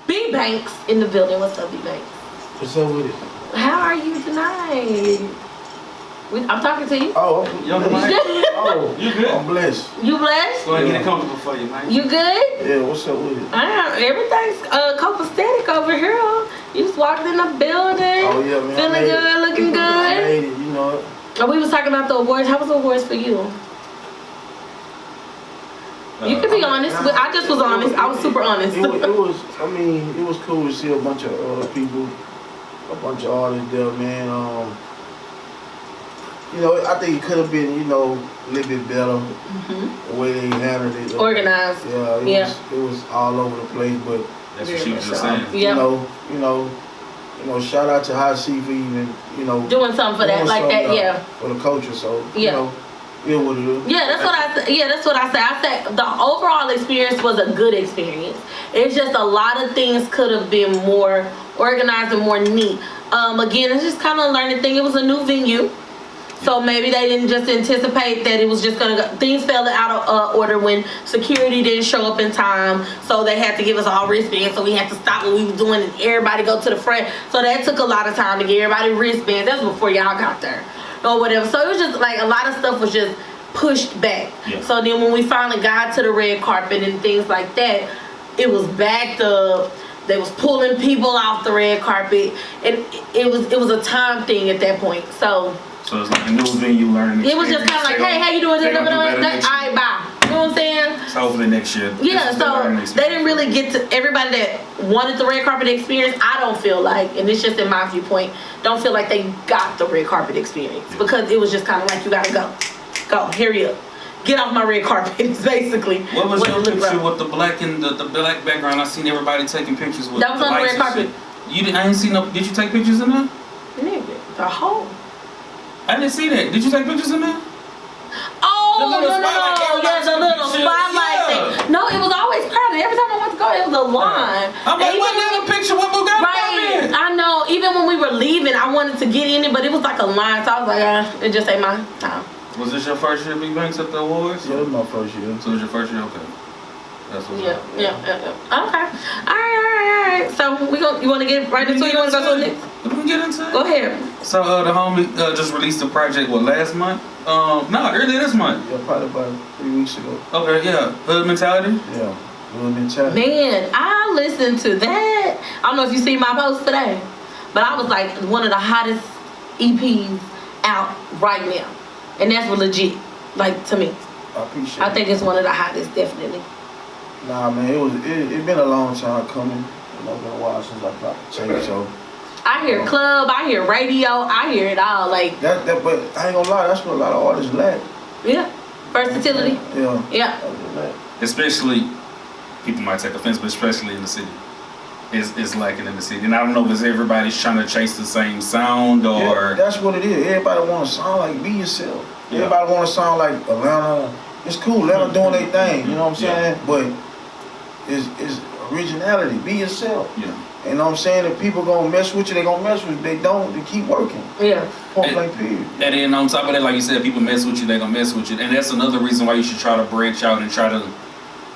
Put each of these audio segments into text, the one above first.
B.Bankz in the building. What's up, B.Bankz? What's up with it? How are you tonight? I'm talking to you. Oh, Oh, you good? I'm blessed. You blessed? Go ahead and get it comfortable for you, man. You good? Yeah, what's up with it? Everything's copacetic over here. You just walked in the building. Oh yeah, man. Feeling good, looking good. I made it, you know it. Oh, we was talking about the awards. How was the awards for you? You can be honest. I just was honest. I was super honest. It was cool to see a bunch of people, a bunch of artists there, man. You know, I think it could have been, you know, a little bit better the way they handled it. Organized. Yeah, it was all over the place, but that's what she was just saying. Yeah. You know, shout out to High C for even, you know, doing something for that, like that, yeah. For the culture, so yeah. You know, yeah, what it is. Yeah, that's what I said. Yeah, that's what I said. I said the overall experience was a good experience. It's just a lot of things could have been more organized and more neat. Again, it's just kind of a learning thing. It was a new venue. So maybe they didn't just anticipate that it was just gonna go. Things fell out of order when security didn't show up in time. So they had to give us all wristbands. So we had to stop what we were doing and everybody go to the front. So that took a lot of time to get everybody wristbands. That was before y'all got there or whatever. So it was just like a lot of stuff was just pushed back. Yeah. So then when we finally got to the red carpet and things like that, it was backed up. They was pulling people off the red carpet, and it was a time thing at that point. So it's like a new venue learning. It was just kind of like, hey, how you doing? All right, bye. You know what I'm saying? So hopefully next year. Yeah, so they didn't really get to everybody that wanted the red carpet experience. I don't feel like, and it's just in my viewpoint, don't feel like they got the red carpet experience because it was just kind of like, you gotta go, hurry up. Get off my red carpet, basically. What was your picture with the black and the black background? I seen everybody taking pictures with. That was on the red carpet. I ain't seen no. Did you take pictures in there? Nigga, the whole. I didn't see that. Did you take pictures in there? Oh, no. Yeah, the little spotlight thing. No, it was always crowded. Every time I went to go, it was a line. I'm like, what little picture? What we got? Right. I know. Even when we were leaving, I wanted to get in it, but it was like a line. So I was like, it just ain't my time. Was this your first year B.Bankz at the awards? Yeah, it was my first year. So it was your first year? Okay. That's what's up. Yeah. Okay. All right. So you want to get right into it? You want to go to the next? We can get into it. Go ahead. So the homie just released a project, last month? No, earlier this month. Yeah, probably about 3 weeks ago. Okay, yeah. Hood Mentality? Yeah, Hood Mentality. Man, I listened to that. I don't know if you see my post today, but I was like one of the hottest EPs out right now. And that's legit, like, to me. I appreciate it. I think it's one of the hottest, definitely. Nah, man, it been a long time coming. You know, been a while since I dropped the tape, so. I hear club, I hear radio, I hear it all. Like that, but I ain't gonna lie, that's what a lot of artists lack. Yeah, versatility. Yeah. Especially, people might take offense, but especially in the city. It's lacking in the city. And I don't know if it's everybody's trying to chase the same sound or... Yeah, that's what it is. Everybody want to sound like Be Yourself. Yeah. Everybody want to sound like Atlanta. It's cool, Atlanta doing their thing, you know what I'm saying? But it's originality, Be Yourself. Yeah. You know what I'm saying? If people gonna mess with you, they gonna mess with you. They don't, they keep working. Yeah. Point blank period. And then on top of that, like you said, people mess with you, they gonna mess with you. And that's another reason why you should try to branch out and try to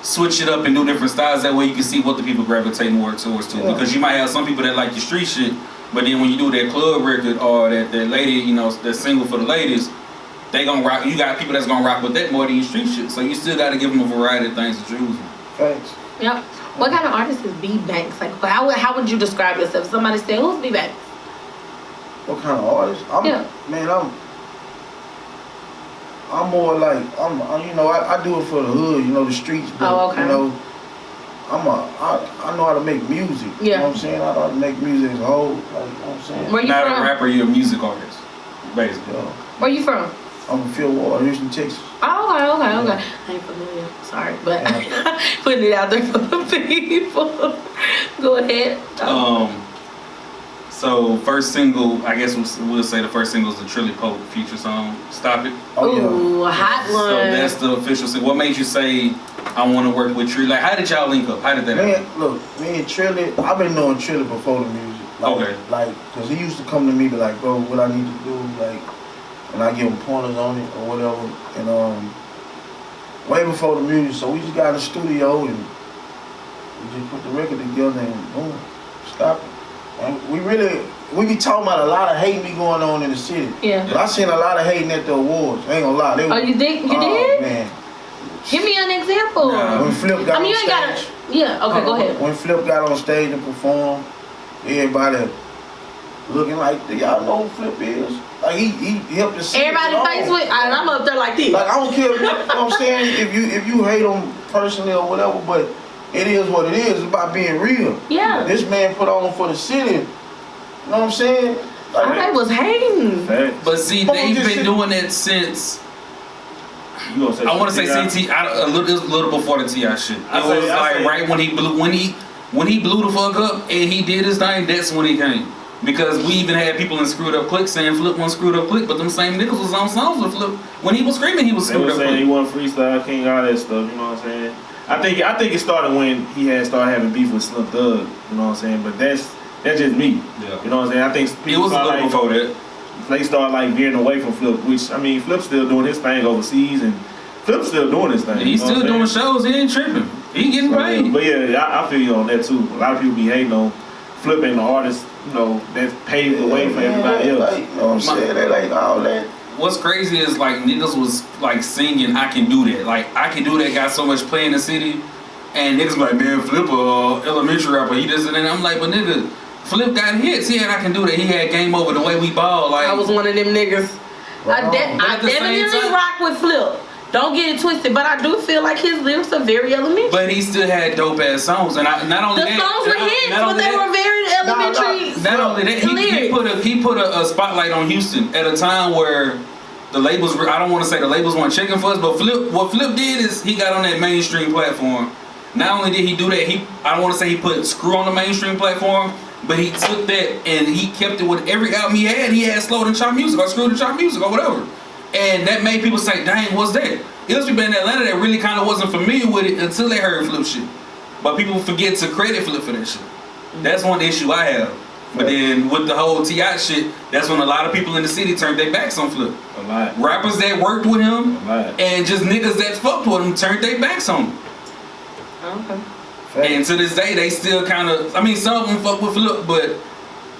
switch it up and do different styles. That way you can see what the people gravitate more towards too. Yeah. Because you might have some people that like your street shit, but then when you do that club record or that lady, you know, that single for the ladies, they gonna rock. You got people that's gonna rock with that more than your street shit. So you still got to give them a variety of things to choose from. Thanks. Yep. What kind of artist is B.Bankz? Like, how would you describe yourself? If somebody said, who's B.Bankz? What kind of artist? I'm more like, you know, I do it for the hood, you know, the streets. But, you know, I know how to make music. Yeah. You know what I'm saying? I know how to make music as a whole. Like, you know what I'm saying? Where you not from? A rapper, you're a music artist, basically. Yeah. Where you from? I'm from Fieldwater, Houston, Texas. Oh, okay. I ain't familiar. Sorry, but putting it out there for the people. Go ahead. So first single, I guess we'll say the first single is the Trilly Pope feature song, Stop It. Oh, yeah. Ooh, a hot one. So that's the official single. What made you say, I want to work with Trilly? Like, how did y'all link up? How did that happen? Look, me and Trilly, I've been knowing Trilly before the music. Like, okay. Like, because he used to come to me, be like, bro, what I need to do, like, and I give him pointers on it or whatever. And way before the music, so we just got in the studio and We just put the record together and boom, stop it. And we be talking about a lot of hate be going on in the city. Yeah. But I seen a lot of hating at the awards. I ain't gonna lie. Oh, you did? You oh, did? Man. Give me an example. Nah. When Flip got you on ain't gotta. stage. Yeah. Okay, go ahead. When Flip got on stage to perform, everybody looking like y'all know who Flip is. Like he helped the city. Everybody face with, and I'm up there like this. Like I don't care, you know what I'm saying, if you hate him personally or whatever, but it is what it is. It's about being real. Yeah. This man put on for the city. You know what I'm saying? Like, I was hating. But see, they've been doing it since. I want to say CT a little before the T.I. shit. It was like right when he blew the fuck up and he did his thing. That's when he came. Because we even had people in Screwed Up Click saying Flip wasn't Screwed Up Click, but them same niggas was on songs with Flip. When he was screaming, he was Screwed Up Click. He wasn't Freestyle King, all that stuff. You know what I'm saying? I think it started when he had started having beef with Slim Thug. You know what I'm saying? But that's just me. Yeah. You know what I'm saying? I think it was a little before that. They started like veering away from Flip, which I mean, Flip's still doing his thing overseas, and Flip's still doing his thing. He's still doing shows. He ain't tripping. He getting paid. But yeah, I feel you on that too. A lot of people be hating on Flip and the artist, you know, that's paved the way for everybody else. Like, you know what I'm saying? They like all that. What's crazy is like niggas was like singing "I Can Do That." Like "I Can Do That" got so much play in the city, and niggas be like, man, Flip elementary rapper, he does it, and I'm like, but nigga, Flip got hits. He had "I Can Do That." He had "Game Over," "The Way We Ball." Like I was one of them niggas. I definitely rock with Flip. Don't get it twisted, but I do feel like his lyrics are very elementary. But he still had dope ass songs, and not only the that, songs were hits, but they were very elementary. Not only that, he put a spotlight on Houston at a time where the labels were, I don't want to say the labels weren't checking for us, but what Flip did is he got on that mainstream platform. Not only did he do that, I don't want to say he put Screw on the mainstream platform, but he took that and he kept it with every album he had. He had Slowed and Chopped Music or Screwed and Chopped Music or whatever. And that made people say, dang, what's that? It was people in Atlanta that really kind of wasn't familiar with it until they heard Flip shit. But people forget to credit Flip for that shit. That's one issue I have. But then with the whole T.I. shit, that's when a lot of people in the city turned their backs on Flip. A lot. Rappers that worked with him lot. and just niggas that fucked with him turned their backs on him. Okay. And to this day, they still kind of, I mean, some of them fuck with Flip, but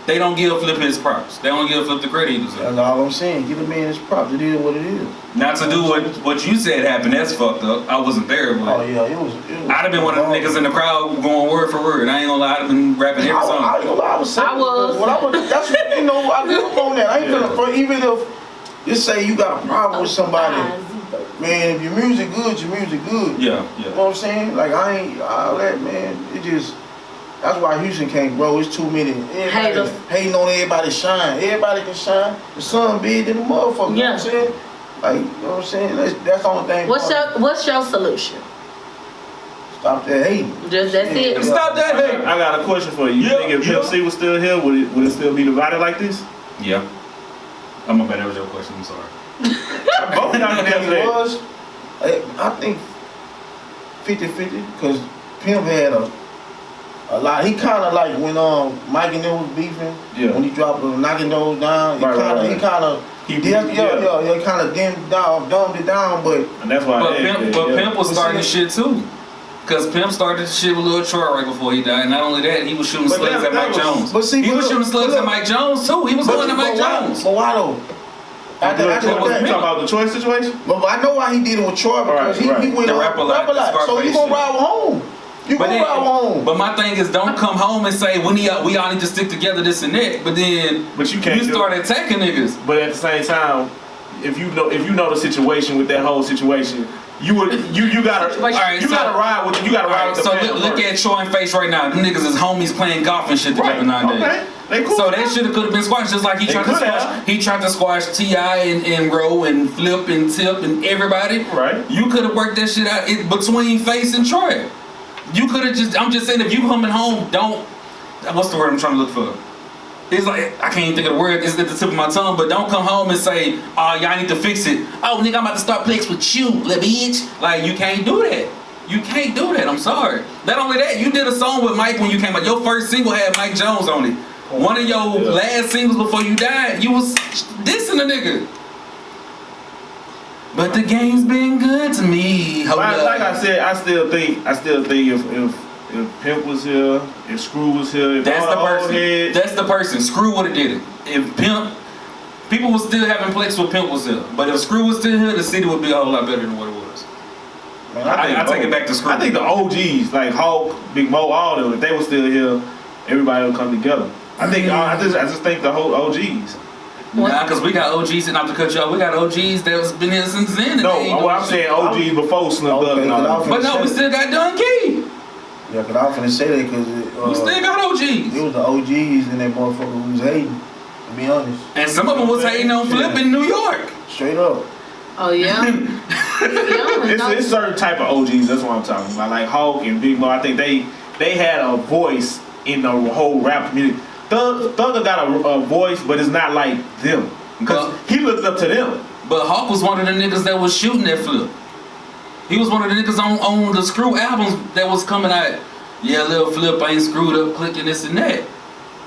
they don't give Flip his props. They don't give Flip the credit he deserves. That's all I'm saying. Give the man his props. It is what it is. Not to do what you said happened, that's fucked up. I wasn't there, but Oh yeah, it was I'd have been one of the niggas in the crowd going word for word. I ain't gonna lie, I'd have been rapping every song. I ain't gonna lie, I was saying. That's what, you know, I grew up on that. I ain't gonna, even if you say you got a problem with somebody, man, if your music good, your music good. Yeah. You know what I'm saying? Like I ain't all that, man. It just, that's why Houston can't grow. It's too many. Everybody hating on everybody shine. Everybody can shine. The sun big than the motherfucker. You know what I'm saying? Like, you know what I'm saying? That's the only thing. What's your solution? Stop that hating. Just that's it. Stop that hating. I got a question for you. You think if Pimp C was still here, would it still be divided like this? Yeah. I'm gonna bet that was your question, I'm sorry. Both of them It was, I think 50-50, because Pimp had a lot. He kind of like when Mike and them was beefing. Yeah. When he dropped Knocking Those Down, he kind of kind of dumbed it down, but. And that's why. Pimp was starting shit too. Because Pimp started the shit with Lil Troy right before he died. Not only that, he was shooting slugs at Mike Jones. He was shooting slugs at Mike Jones too. He was going to Mike Jones. But why though? You talking about the Troy situation? But I know why he did it with Troy, because he went the on rap a lot. So you gonna ride home. But my thing is, don't come home and say we all need to stick together, this and that. But you can't. You start attacking niggas. But at the same time, if you know the situation with that whole situation, you gotta ride with the So look at Troy and Face right now. Them niggas is homies playing golf and shit together nowadays. Okay. They cool. So that shit could have been squashed, just like he tried to squash T.I. and Ro and Flip and Tip and everybody. Right. You could have worked that shit out between Face and Troy. You could have I'm just saying, if you coming home, what's the word I'm trying to look for? It's like, I can't even think of the word, it's at the tip of my tongue, but don't come home and say, oh, y'all need to fix it. Oh, nigga, I'm about to start flex with you, little bitch. Like, you can't do that. You can't do that, I'm sorry. Not only that, you did a song with Mike when you came out. Your first single had Mike Jones on it. One of your last singles before you died, you was dissing a nigga. But the game's been good to me. Like I said, I still think if if Pimp was here, if Screw was here, if That's all the old person. heads- That's the person. Screw would have did it. If Pimp, people would still having flex with Pimp was here. But if Screw was still here, the city would be a whole lot better than what it was. Man, I take it back to Screw. I think the OGs like Hulk, Big Mo, all them, if they were still here, everybody would come together. I think I just think the whole OGs. Nah, because we got OGs, and not to cut you off, we got OGs that's been here since then. and No, they ain't what doing I'm shit. saying OGs before Slim Okay, Thug and all that. But no, we still got Don Key. Yeah, cause I was finna say that because We still got it OGs. was the OGs and that motherfucker who was hating. To be honest, And some of them was hating on Flip in New York. straight up. Oh yeah. It's certain type of OGs. That's what I'm talking about. Like Hulk and Big Mo. I think they had a voice in the whole rap community. Thug got a voice, but it's not like them because he looked up to them. But Hawk was one of the niggas that was shooting that Flip. He was one of the niggas on the Screw albums that was coming out. Yeah, Lil Flip ain't screwed up, clicking this and that.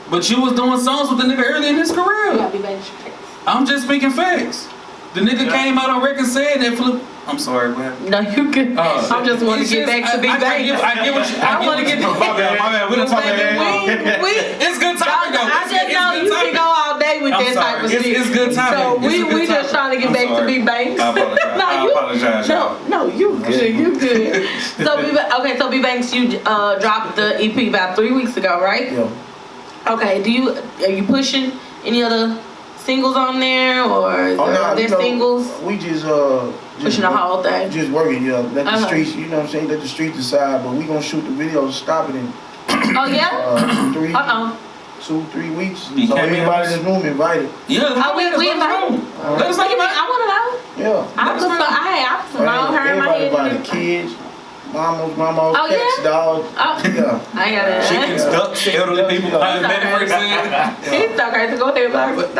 But you was doing songs with the nigga early in his career. Yeah, B.Bankz. I'm just speaking facts. The nigga came out on record saying that Flip. I'm sorry, man. No, you good. I just want to get back to B.Bankz. I get what you. I want to get My bad. We don't talk about that. It's good topic though. I just know you can go all day with that type of shit. It's good topic. So we just trying to get back to B.Bankz. I apologize. No, you good. You good. So so B.Bankz, you dropped the EP about 3 weeks ago, right? Yeah. Okay. Are you pushing any other singles on there, or are there singles? We just Pushing the whole thing. Just working, yeah. Let the streets, you know what I'm saying? Let the streets decide, but we gonna shoot the video, stop it in Oh yeah. 2-3 weeks. Be So cameos. everybody in this room invited. Yeah, we invited. Let us know. I want to know. Yeah. I was around her in my Everybody invited, head. kids, mamas, Oh, pets, yeah? dogs. Oh, Yeah. I got it. Chickens, ducks, elderly people. He's so crazy. Go there, but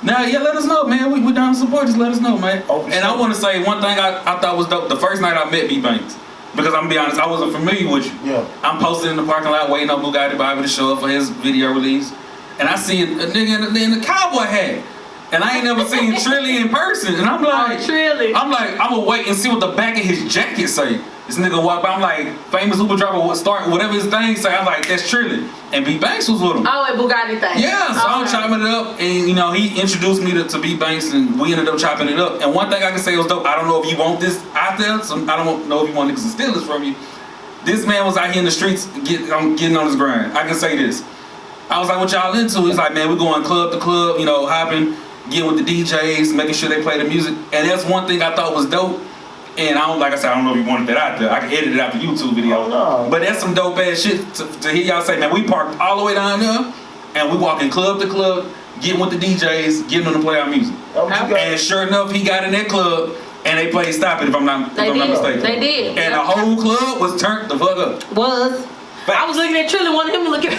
Now, yeah, let us know, man. We down to support. Just let us know, man. Oh, for And I sure. want to say one thing I thought was dope. The first night I met B.Bankz, because I'm gonna be honest, I wasn't familiar with you. Yeah. I'm posted in the parking lot waiting on Bugatti Bobby to show up for his video release, and I see a nigga in a cowboy hat, and I ain't never seen Trilly in person, and I'm like, Trilly. I'm gonna wait and see what the back of his jacket say. This nigga walk by, I'm like, famous Uber driver would start whatever his thing say. I'm like, that's Trilly, and B.Bankz was with him. Oh, a Bugatti thing. Yeah, so I'm chopping it up, and you know, he introduced me to B.Bankz, and we ended up chopping it up. And one thing I can say was dope. I don't know if you want this out there, so I don't know if you want niggas to steal this from you. This man was out here in the streets getting on his grind. I can say this. I was like, what y'all into? He's like, man, we going club to club, you know, hopping, getting with the DJs, making sure they play the music. And that's one thing I thought was dope. And I don't, like I said, I don't know if you wanted that out there. I can edit it out the YouTube video. Oh, no. But that's some dope ass shit to hear y'all say, man, we parked all the way down there, and we walking club to club, getting with the DJs, getting them to play our music. That what you got? And sure enough, he got in that club, and they played Stop It, if I'm not mistaken. They did. And the whole club was turned the fuck up. I was looking at Trilly, wanted him to looking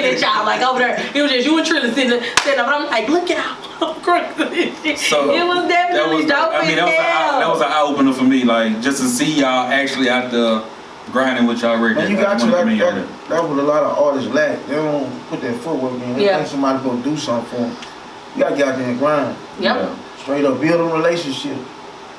at y'all like over there. It was just you and Trilly sitting up. I'm like, look out. So it was definitely dope. I mean, that was an eye opener for me, like just to see y'all actually out there grinding with y'all record. Man, you got to, that was a lot of artists lack. They don't put their footwork in. They think somebody go do something for them. You got to get out there and grind. Yep. Straight up, build a relationship.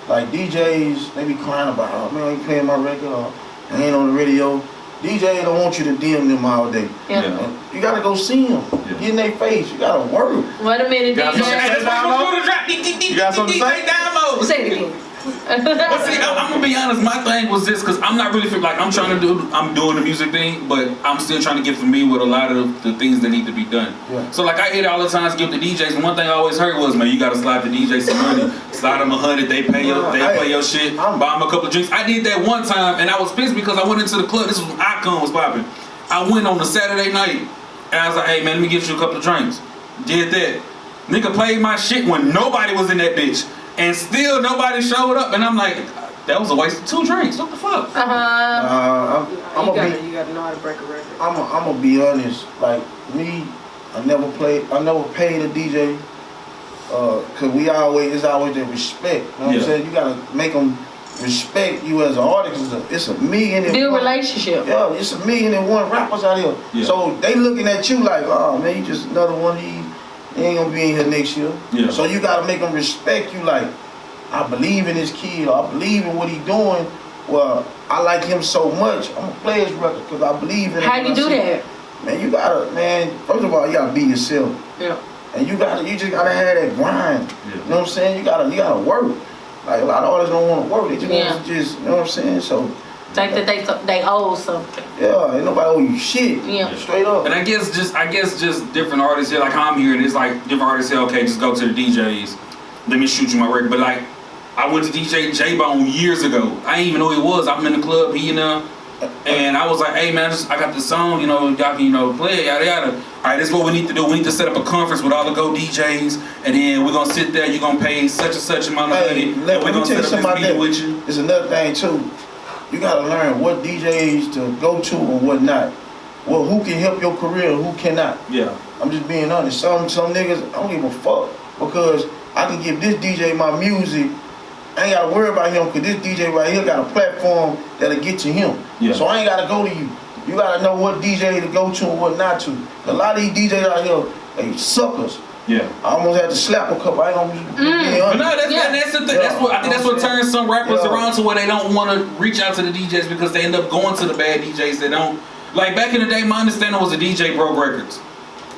Like DJs, they be crying about, oh man, I ain't playing my record, or I ain't on the radio. DJ don't want you to DM them all day. Yeah. You gotta go see them. Yeah. Get in their face. You gotta work. Wait a minute, Got DJ. You got something to say? Say it again. But see, I'm gonna be honest. My thing was this, cause I'm not really like I'm doing the music thing, but I'm still trying to get familiar with a lot of the things that need to be done. Yeah. So like I hear all the times give the DJs, and one thing I always heard was, man, you gotta slide the DJs some money, slide them 100, they pay play your shit, buy them a couple of drinks. I did that one time, and I was pissed because I went into the club. This was when Icon was popping. I went on a Saturday night, and I was like, hey man, let me get you a couple of drinks. Did that. Nigga played my shit when nobody was in that bitch. And still nobody showed up, and I'm like, that was a waste of 2 drinks. What the fuck? Uh-huh. I'm You gotta know how to break a record. I'm gonna be honest. Like me, I never paid a DJ. Cause it's always that respect. You know what I'm saying? You gotta make them respect you as an artist. It's a million and Build one. relationship. Yeah, it's a million and one rappers out here. Yeah. So they looking at you like, oh man, you just another one of these. He ain't gonna be in here next year. Yeah. So you gotta make them respect you like, I believe in this kid, or I believe in what he doing, well, I like him so much, I'm gonna play his record because I believe in him. How you do that? Man, you gotta, first of all, you gotta be yourself. Yeah. And you just gotta have that grind. Yeah. You know what I'm saying? You gotta work. Like a lot of artists don't want to work. They just want to you know what I'm saying? So. Like that they owe something. Yeah, ain't nobody owe you shit. Yeah. Straight up. And I guess just different artists here, like I'm here, and it's like different artists say, okay, just go to the DJs. Let me shoot you my record. But like, I went to DJ J-Bone years ago. I didn't even know who he was. I'm in the club, and I was like, hey man, I got this song, y'all can, play it, yada yada. All right, this is what we need to do. We need to set up a conference with all the Go DJs, and then we're gonna sit there. You're gonna pay such and such amount of money, and we're gonna set up this meeting with you. There's another thing too. You gotta learn what DJs to go to and what not. Well, who can help your career, who cannot. Yeah. I'm just being honest. Some niggas, I don't give a fuck because I can give this DJ my music. I ain't gotta worry about him because this DJ right here got a platform that'll get to him. Yeah. So I ain't gotta go to you. You gotta know what DJ to go to and what not to. A lot of these DJs out here, they suckers. Yeah. I almost had to slap a couple. I ain't gonna be honest. But no, that's the thing. That's what I think. That's what turns some rappers around to where they don't want to reach out to the DJs because they end up going to the bad DJs. They don't like back in the day. My understanding was a DJ broke records,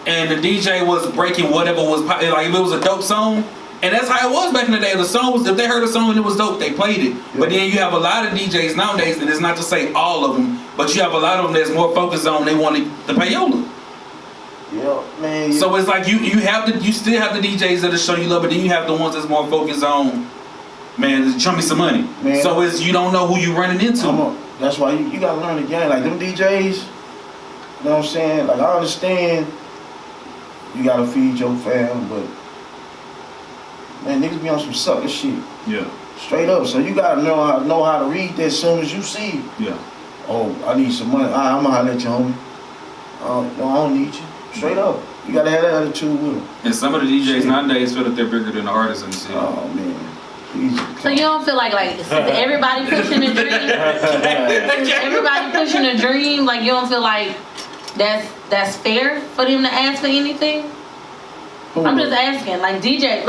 and the DJ was breaking whatever was like if it was a dope song. And that's how it was back in the day. The song was, if they heard a song and it was dope, they played it. Yeah. But then you have a lot of DJs nowadays, and it's not to say all of them, but you have a lot of them that's more focused on they want the payola. Yeah, man. Yeah. So it's like you still have the DJs that'll show you love, but then you have the ones that's more focused on, man, show me some money. Man, so it's you don't know who you running into. That's why you gotta learn the game. Like them DJs, you know what I'm saying? Like I understand you gotta feed your fam, but man, niggas be on some sucker shit. Yeah. Straight up. So you gotta know how to read that as soon as you see it. Yeah. Oh, I need some money. I'm gonna holler at you, homie. No, I don't need you. Straight up. You gotta have that attitude with them. And some of the DJs nowadays feel that they're bigger than the artists and shit. Oh man. So you don't feel like everybody pushing a dream? Everybody pushing a dream? Like you don't feel like that's fair for them to ask for anything? I'm just asking, like DJ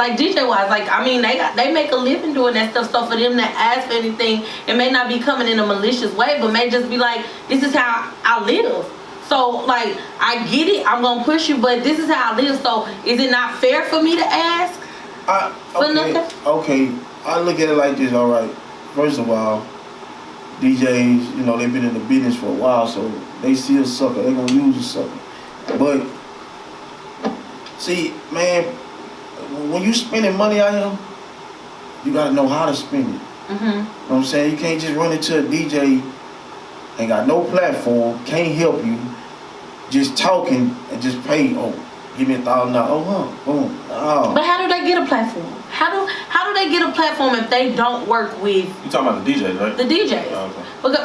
wise, like I mean they make a living doing that stuff. So for them to ask for anything, it may not be coming in a malicious way, but may just be like, this is how I live. So like I get it, I'm gonna push you, but this is how I live. So is it not fair for me to ask for nothing? Okay, I look at it like this. All right, first of all, DJs, they've been in the business for a while, so they still sucker. They gonna use a sucker, but. See, man, when you spending money out here, you gotta know how to spend it. Mm-hmm. You know what I'm saying? You can't just run into a DJ, ain't got no platform, can't help you, just talking and just pay. Oh, give me $1,000. Oh, boom. Oh. But how do they get a platform? How do they get a platform if they don't work with? You talking about the DJs, right? The DJs. Oh, okay. Because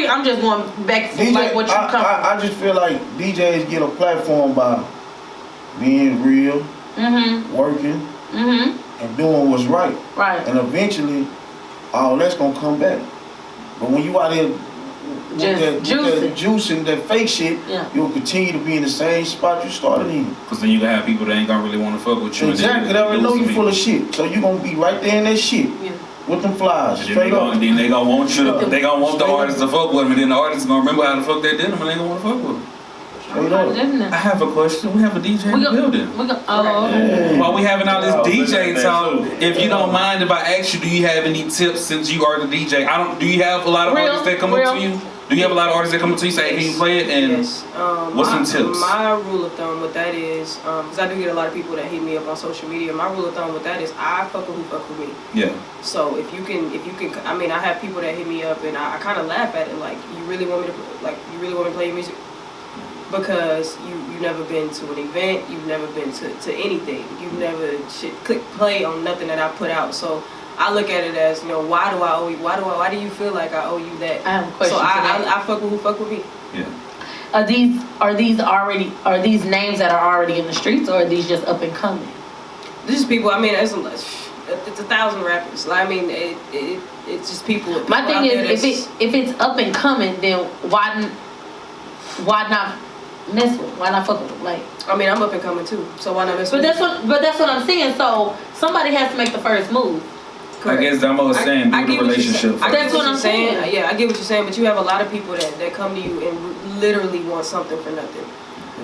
I'm just going back to DJ, like what you come from. I just feel like DJs get a platform by being real, working, and doing what's right. Right. And eventually, all that's gonna come back. But when you out here with that juice and that fake shit, you'll continue to be in the same spot you started in. Because then you gonna have people that ain't gonna really want to fuck with you. Exactly. They already know you full of shit. So you gonna be right there in that shit. Yeah. With them flies, straight up. And then they gonna want you to, they gonna want the artist to fuck with them, and then the artist gonna remember how the fuck they did them, and they gonna want to fuck with them. I have a question. We have a DJ in the building. While we having all this DJ talk, if you don't mind if I ask you, do you have any tips since you are the DJ? Do you have a lot of artists that come up to you? Do you have a lot of artists that come up to you say, can you play it? And yes. What's some tips? My rule of thumb with that is, because I do get a lot of people that hit me up on social media. My rule of thumb with that is, I fuck with who fuck with me. Yeah. So if you can, I mean, I have people that hit me up and I kind of laugh at it, like, you really want me to play your music? Because you've never been to an event, you've never been to anything, you've never click play on nothing that I put out. So I look at it as, why do I owe you? Why do you feel like I owe you that? I have a question. So I fuck with who fuck with me. Yeah. Are these names that are already in the streets, or are these just up and coming? This is people. I mean, it's 1,000 rappers. I mean, it's just people. My thing is, if it's up and coming, then why not mess with? Why not fuck with them? Like, I mean, I'm up and coming too, so why not mess with? But that's what I'm saying. So somebody has to make the first move. I guess Damo was saying build a relationship. That's what I'm saying. Yeah, I get what you're saying, but you have a lot of people that come to you and literally want something for nothing.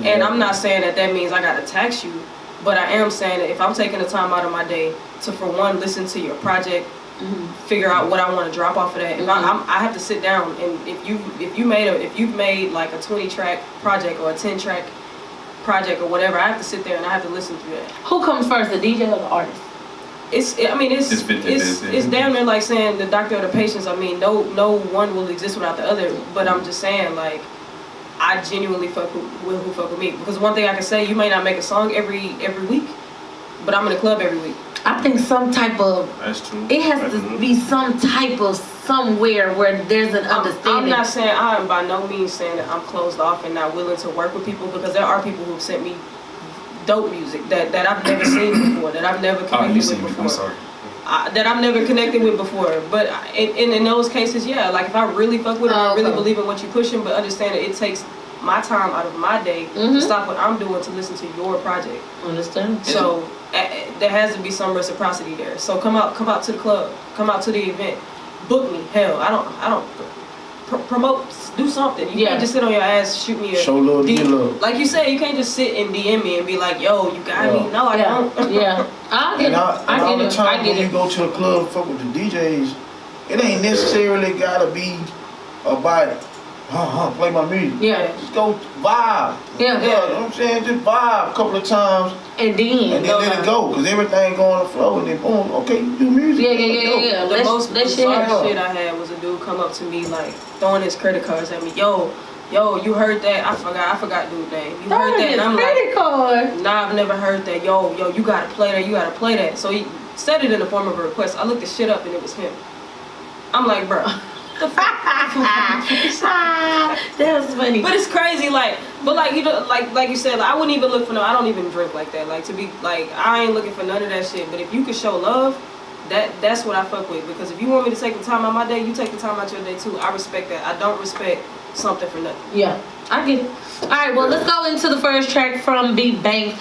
Yeah. And I'm not saying that means I gotta tax you, but I am saying that if I'm taking the time out of my day to, for one, listen to your project, figure out what I want to drop off of that. If I have to sit down, and if you've made like a 20-track project or a 10-track project or whatever, I have to sit there and I have to listen through that. Who comes first, the DJ or the artist? It's damn near like saying the doctor or the patients. I mean, no one will exist without the other. But I'm just saying, like, I genuinely fuck with me, because one thing I can say, you may not make a song every week, but I'm in a club every week. I think some type of, that's true. It has to be some type of somewhere where there's an understanding. I'm by no means saying that I'm closed off and not willing to work with people, because there are people who've sent me dope music that I've never seen before, that I've never connected with before. I'm sorry. That I've never connected with before. But in those cases, yeah, like if I really fuck with it, I really believe in what you're pushing, but understand that it takes my time out of my day to stop what I'm doing to listen to your project. Understand? So there has to be some reciprocity there. So come out to the club, come out to the event, book me. Hell, I don't promote, do something. You can't just sit on your ass, shoot me a show love, DM. get love. Like you said, you can't just sit and DM me and be like, yo, you got me. No, I don't. Yeah. I get all the time when you go to a club, fuck with the DJs, it ain't necessarily gotta be about play my music. Yeah. Just go vibe. Yeah. You know what I'm saying? Just vibe a couple of times. And then let it go. Because everything go on the flow, and then boom, okay, you do music. Yeah. The most bizarre shit I had was a dude come up to me like throwing his credit cards at me. Yo, you heard that? I forgot dude's name. You heard that? And I'm credit card. Nah, I've never heard that. Yo, you gotta play that. So he said it in the form of a request. I looked the shit up and it was him. I'm like, bro. That was funny. But it's crazy, like you know, like you said, like, I wouldn't even look for I don't even drink like that. Like, to be like, I ain't looking for none of that shit. But if you can show love, that's what I fuck with. Because if you want me to take the time out my day, you take the time out your day too. I respect that. I don't respect something for nothing. Yeah, I get it. All right, well, let's go into the first track from B.Bankz.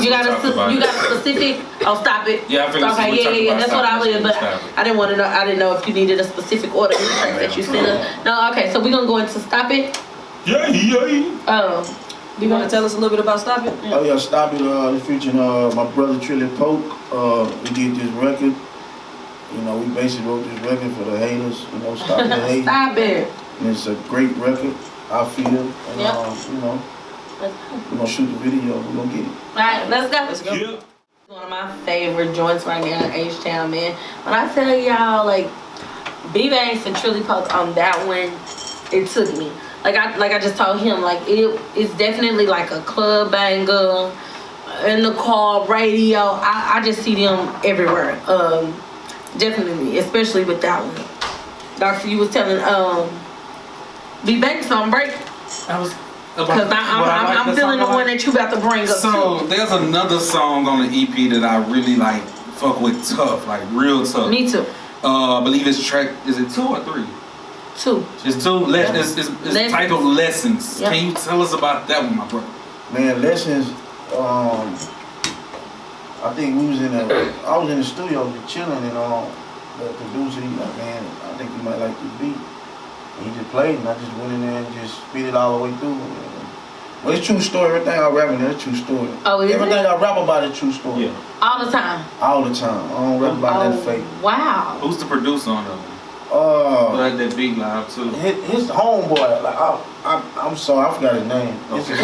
You got a specific? Oh, stop it. Yeah, I figured. Okay, yeah. That's what I was. But I didn't want to know. I didn't know if you needed a specific order of the track that you said. No, okay. So we're gonna go into Stop It. Yeah. You want to tell us a little bit about Stop It? Oh yeah, Stop It. It's featuring my brother Trilly Polk. We did this record. You know, we basically wrote this record for the haters. You know, stop the hate. Stop it. And it's a great record, I feel. And you know, we're gonna shoot the video. We're gonna get it. All right, let's go. Yeah. One of my favorite joints right now in H-Town, man. When I tell y'all, like, B.Bankz and Trilly Polk on that one, it took me. Like I just told him, like, it's definitely like a club banger, in the car, radio. I just see them everywhere. Definitely, especially with that one. Doctor, you was telling B.Bankz on break. Because I'm feeling the one that you about to bring up. So there's another song on the EP that I really like, fuck with tough, like real tough. Me too. I believe it's track, is it 2 or 3? 2. It's 2. It's titled Lessons. Yep. Can you tell us about that one, my brother? Man, Lessons. I think I was in the studio chilling, and the producer, he like, man, I think you might like this beat. And he just played, and I just went in there and just spit it all the way through. Well, it's true story. Everything I rap in there is true story. Oh, is Everything it? I rap about is true story. Yeah. All the time. All the time. I don't rap about that fake. Wow. Who's the producer on that one? Like that beat live too. His homeboy. Like I'm sorry, I forgot his name. Okay.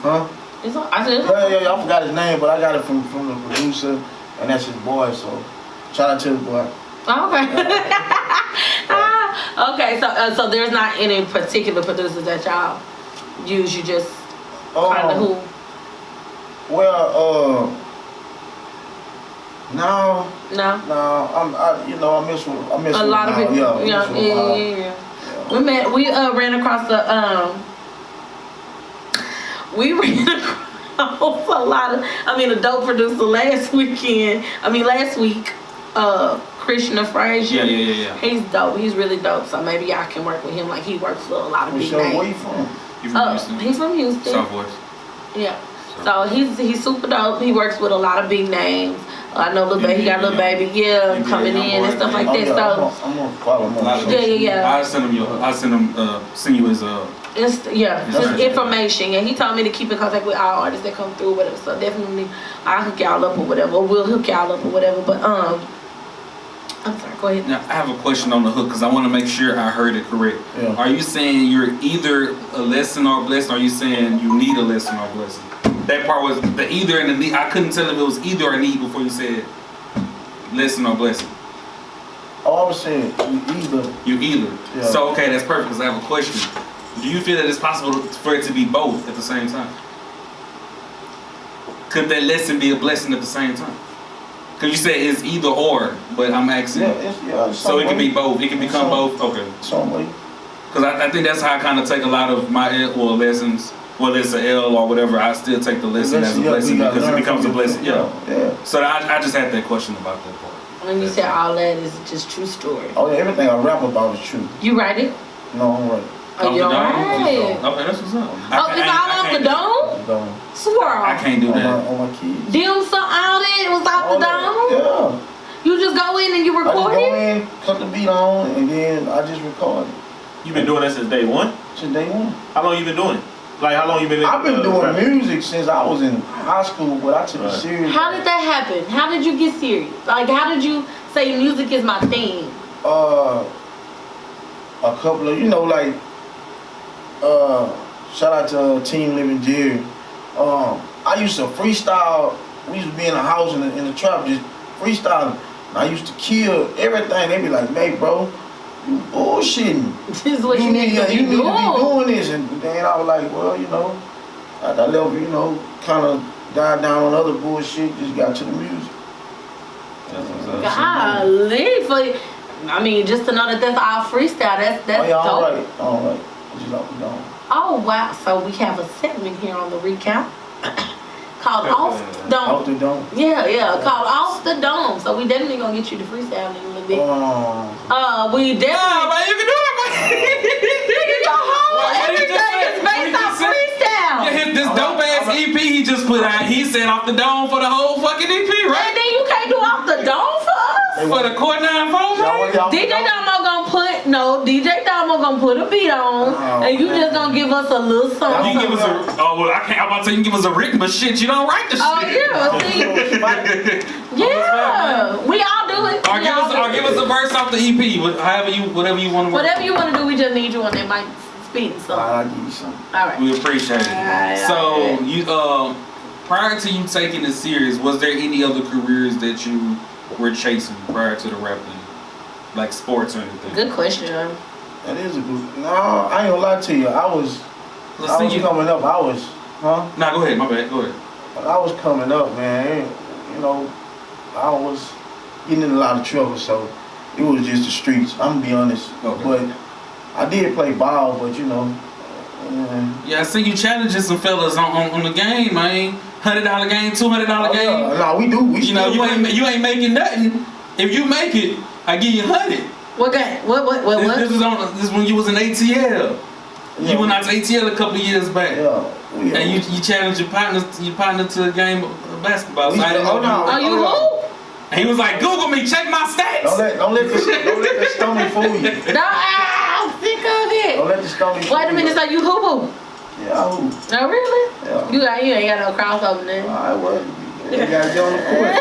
Huh? I said, Yeah, I forgot his name, but I got it from the producer, and that's his boy. So shout out to his boy. okay. Okay, so there's not any particular producers that y'all use. You just kind of who? Well, no. I miss a lot of people. Yeah. We ran across a lot of, a dope producer last week. Krishna Frazier. Yeah. He's dope. He's really dope. So maybe y'all can work with him. Like, he works with a lot of big names. Where you from? You from Houston? He's from Houston. Southwest. Yeah. So he's super dope. He works with a lot of big names. I know little baby, he got a little baby, coming in and stuff like that. So I'm gonna follow him. yeah. I'll send you his Just information. And he told me to keep in contact with all artists that come through, whatever. So definitely, I'll hook y'all up or whatever. Or we'll hook y'all up or whatever. But I'm sorry. Go ahead. Now I have a question on the hook because I want to make sure I heard it correct. Yeah. Are you saying you're either a lesson or a blessing? Or are you saying you need a lesson or a blessing? That part was the either and the need. I couldn't tell if it was either or need before you said lesson or blessing. Oh, I was saying either. You either. Yeah. So okay, that's perfect because I have a question. Do you feel that it's possible for it to be both at the same time? Could that lesson be a blessing at the same time? Because you said it's either or, but I'm asking. So it can be both. It can become both. Okay. Some way. Because I think that's how I kind of take a lot of my lessons, whether it's an L or whatever. I still take the lesson as a blessing because it becomes a blessing. Yeah. So I just had that question about that part. When you said all that is just true story. Oh yeah, everything I rap about is true. You write it? No, I'm right. Oh, you alright? Okay, that's what's up. It's all off the dome? Dome. Swirl. I can't do that. On my kids. Them so all that was off the dome? Yeah. You just go in and you I just record go it? in, cut the beat on, and then I just record it. You been doing that since day one? Since day one. How long you been doing it? Like how long you been? I've been doing music since I was in high school, but I took it serious. How did that happen? How did you get serious? Like, how did you say music is my thing? A couple of, like, shout out to Team Living Jerry. I used to freestyle. We used to be in the house in the trap just freestyling. And I used to kill everything. They be like, "Hey, bro, you bullshitting. This is what you need to be You need to be doing." doing this." And then I was like, well, at that level, kind of died down on other bullshit. Just got to the music. Golly, just to know that that's all freestyle, that's dope. All right. Just off the dome. Oh wow! So we have a segment here on the recount called Off the Dome. Off the dome. Yeah, called Off the Dome. So we definitely gonna get you to freestyle in a little bit. We definitely. Man, you can do it, man. Your whole everything is based on freestyle. Yeah, this dope ass EP he just put out. He said off the dome for the whole fucking EP, right? And then you can't do Off the Dome for us. For the Court 9-4, DJ Damo gonna put a beat on, and you just gonna give us a little song. You can give us I'm about to say you can give us a written, but shit, you don't write the shit. We all do it. Or give us a verse off the EP, whatever you want to. Whatever you want to do, we just need you on that mic speaking. So I'll give you something. All right. We appreciate it. All right. You prior to you taking this serious, was there any other careers that you were chasing prior to the rapping, like sports or anything? Good question. That is a good. No, I ain't gonna lie to you. I was coming up. Nah, go ahead. My bad. Go ahead. When I was coming up, man, I was getting in a lot of trouble, so it was just the streets. I'm gonna be honest. Okay. But I did play ball, but yeah, I see you challenging some fellas on the game, man. $100 game, $200 game. No, we do. You ain't making nothing. If you make it, I give you 100. What game? What? This is when you was in ATL. Yeah. You went out to ATL a couple of years back. Yeah. And you challenged your partner to a game of basketball. So who? And he was like, Google me, check my stats. Don't let the stomach fool you. No, I'm sick of it. Don't let the stomach fool you. Wait a minute, so you hoo-hoo? Yeah, I hoop. Oh, really? Yeah. You ain't got no crossover then. Alright, well, you gotta get on the court.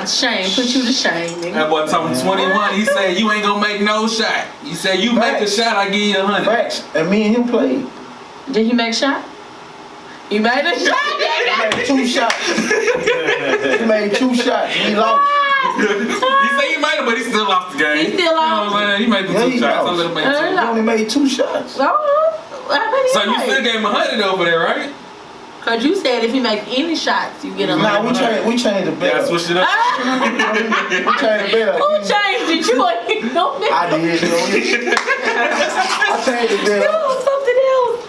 Shame. Put you to shame, nigga. That boy talking 21, he said, you ain't gonna make no shot. He said, you make a shot, I give you 100. Facts. And me and him played. Did he make a shot? He made a shot, He made 2 shots. He made 2 shots. He lost. He said he made it, but he still lost the game. He still lost. He made the 2 shots. He only made 2 shots. So you still gave him 100 over there, right? Cause you said if you make any shots, you get a. Nah, we changed the bet. Yeah, switch it up. We changed the bet. Who changed it? You ain't no nigga. I did. I changed the bet. You was something else.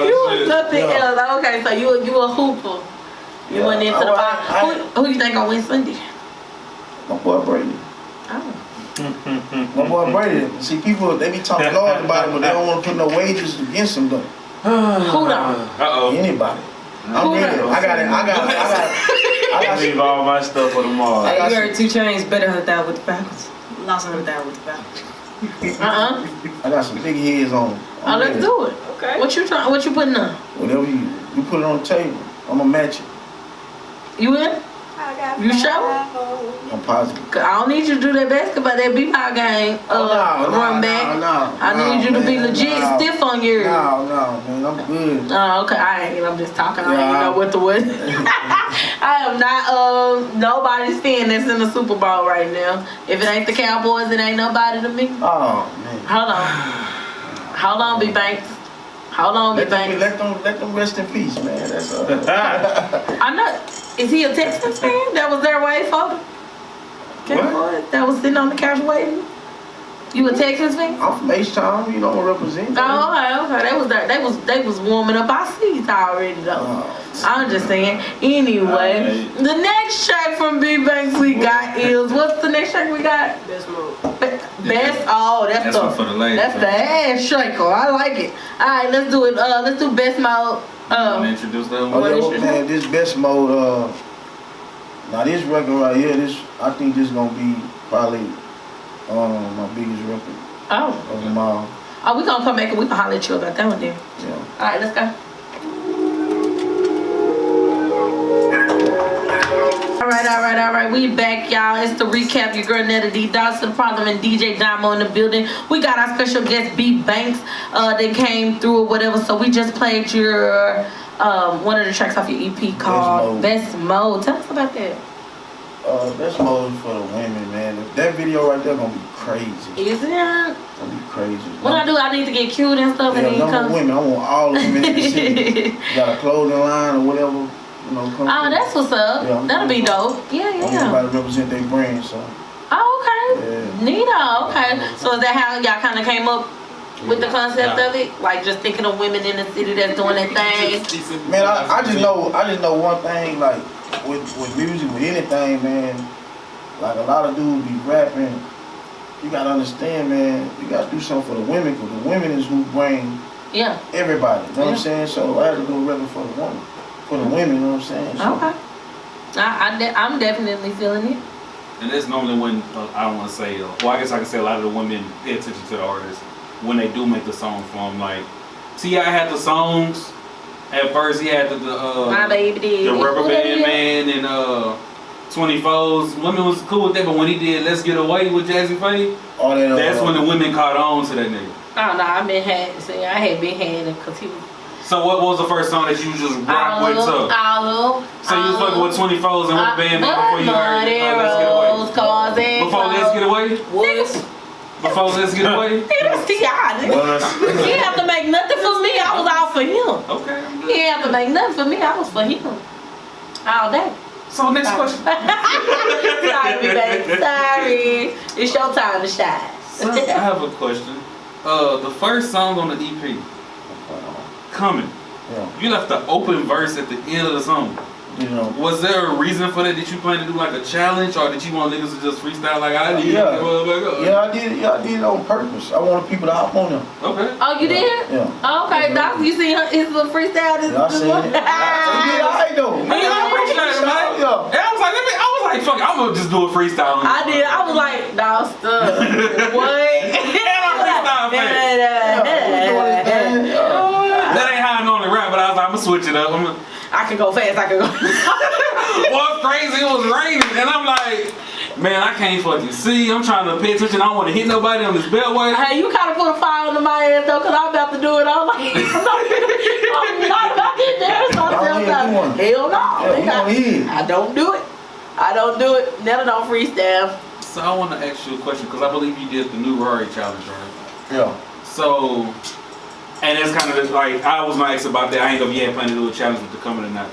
You was something else. Okay, so you a hooper. You went into the bar. Who you think gonna win Sunday? My boy Brady. Oh. My boy Brady. See, people they be talking hard about him, but they don't want to put no wages against him though. Who don't? Anybody. I'm ready. I got I leave all my stuff for tomorrow. I got You heard 2 Chainz better 100,000 with the Falcons. Lost 100,000 with the Falcons. I got some big heads on. Oh, let's do it. Okay. What you putting on? Whatever you put it on the table, I'm gonna match it. You in? You sure? I'm positive. 'Cause I don't need you to do that basketball, that B.Bankz game, run back. I need you to be legit stiff on yours. No, man, I'm good. Oh, okay. I'm just talking. I don't Yeah. even know what the what. I am not nobody's fan that's in the Super Bowl right now. If it ain't the Cowboys, it ain't nobody to me. Oh man. Hold on, B.Bankz. Hold on, B.Bankz. Let them rest in peace, man. That's all. I'm not. Is he a Texans fan? That was their way for them? Cowboys that was sitting on the couch waiting. You a Texans fan? I'm from H-Town, you know, I represent. Oh, okay. They was warming up our seats already though. I'm just saying. Anyway, the next track from B.Bankz we got is what's the next track we got? Best mode. Best. Oh, that's one for the ladies. That's the ass shaker. I like it. All right, let's do it. Let's do best mode. Want to introduce that one? Man, this best mode. Now this record right here, I think this gonna be probably my biggest record of them all. Oh, we gonna come back and we can holler at you about that one then. Yeah. All right, let's go. All right. We back, y'all. It's the recap. Your girl Netta D. Dogs to the problem and DJ Damo in the building. We got our special guest B.Bankz that came through or whatever. So we just played your one of the tracks off your EP called Best Mode. Tell us about that. Best mode for the women, man. That video right there gonna be crazy. Is it? Gonna be crazy. What I do? I need to get cute and stuff. Yeah, and then come. women. I want all the women in the city. Got a clothing line or whatever. You know, come Oh, that's what's up. Yeah, That'll be dope. Yeah. I want everybody to represent their brand, so. Oh, okay. Yeah. Neato. Okay. So is that how y'all kind of came up with the concept of it? Like just thinking of women in the city that's doing their thing? Man, I just know one thing, like with music, with anything, man, like a lot of dudes be rapping. You gotta understand, man, you gotta do something for the women, because the women is who bring everybody. You know what I'm saying? So I had to do a record for the woman. For the women, you know what I'm saying? So, Okay. I'm definitely feeling it. And that's normally when, I don't want to say, well, I guess I can say a lot of the women pay attention to the artists when they do make the song for them. Like, T.I. had the songs. At first, he had My baby did. the Rubber Band Man and 24s. Women was cool with that, but when he did Let's Get Away with Jazzy Faye, that's when the women caught on to that nigga. Oh, no, I had been had it because he was. So what was the first song that you just rock with? So you was fucking with 24s and Rubber Band Man before you heard Let's Get Away? Before Let's Get Away? Before Let's Get Away? Nigga, that's T.I. He didn't have to make nothing for me. I was all for him. Okay. He didn't have to make nothing for me. I was for him. All day. So next question. Sorry, B.Bankz. Sorry. It's your time to shine. So I have a question. The first song on the EP, Coming. Yeah. You left the open verse at the end of the song. You know. Was there a reason for that? Did you plan to do like a challenge, or did you want niggas to just freestyle like I did? Yeah, I did it on purpose. I wanted people to hop on them. Okay. Oh, you did? Yeah. Oh, okay, Doc, you see his little freestyle? Yeah, I seen it. I know. I appreciate it, man. Yeah. And I was like, fuck it, I'm gonna just do a freestyle. I did. I was like, dog, stuff. What? And I'm freestyle fan. That ain't how I normally rap, but I was like, I'm gonna switch it up. I can go fast. I can go. What's crazy? It was raining, and I'm like, man, I can't fucking see. I'm trying to pay attention. I don't want to hit nobody on this beltway. Hey, you kind of put a fire under my ass though, cause I'm about to do it. I'm like, I'm not about to get there. So I'm like, hell no. I don't do it. I don't do it. Never don't freestyle. So I want to ask you a question, because I believe you did the new Rory challenge, right? Yeah. So, and it's kind of like, I was gonna ask about that. I ain't know if you had planned to do a challenge with the Coming or not.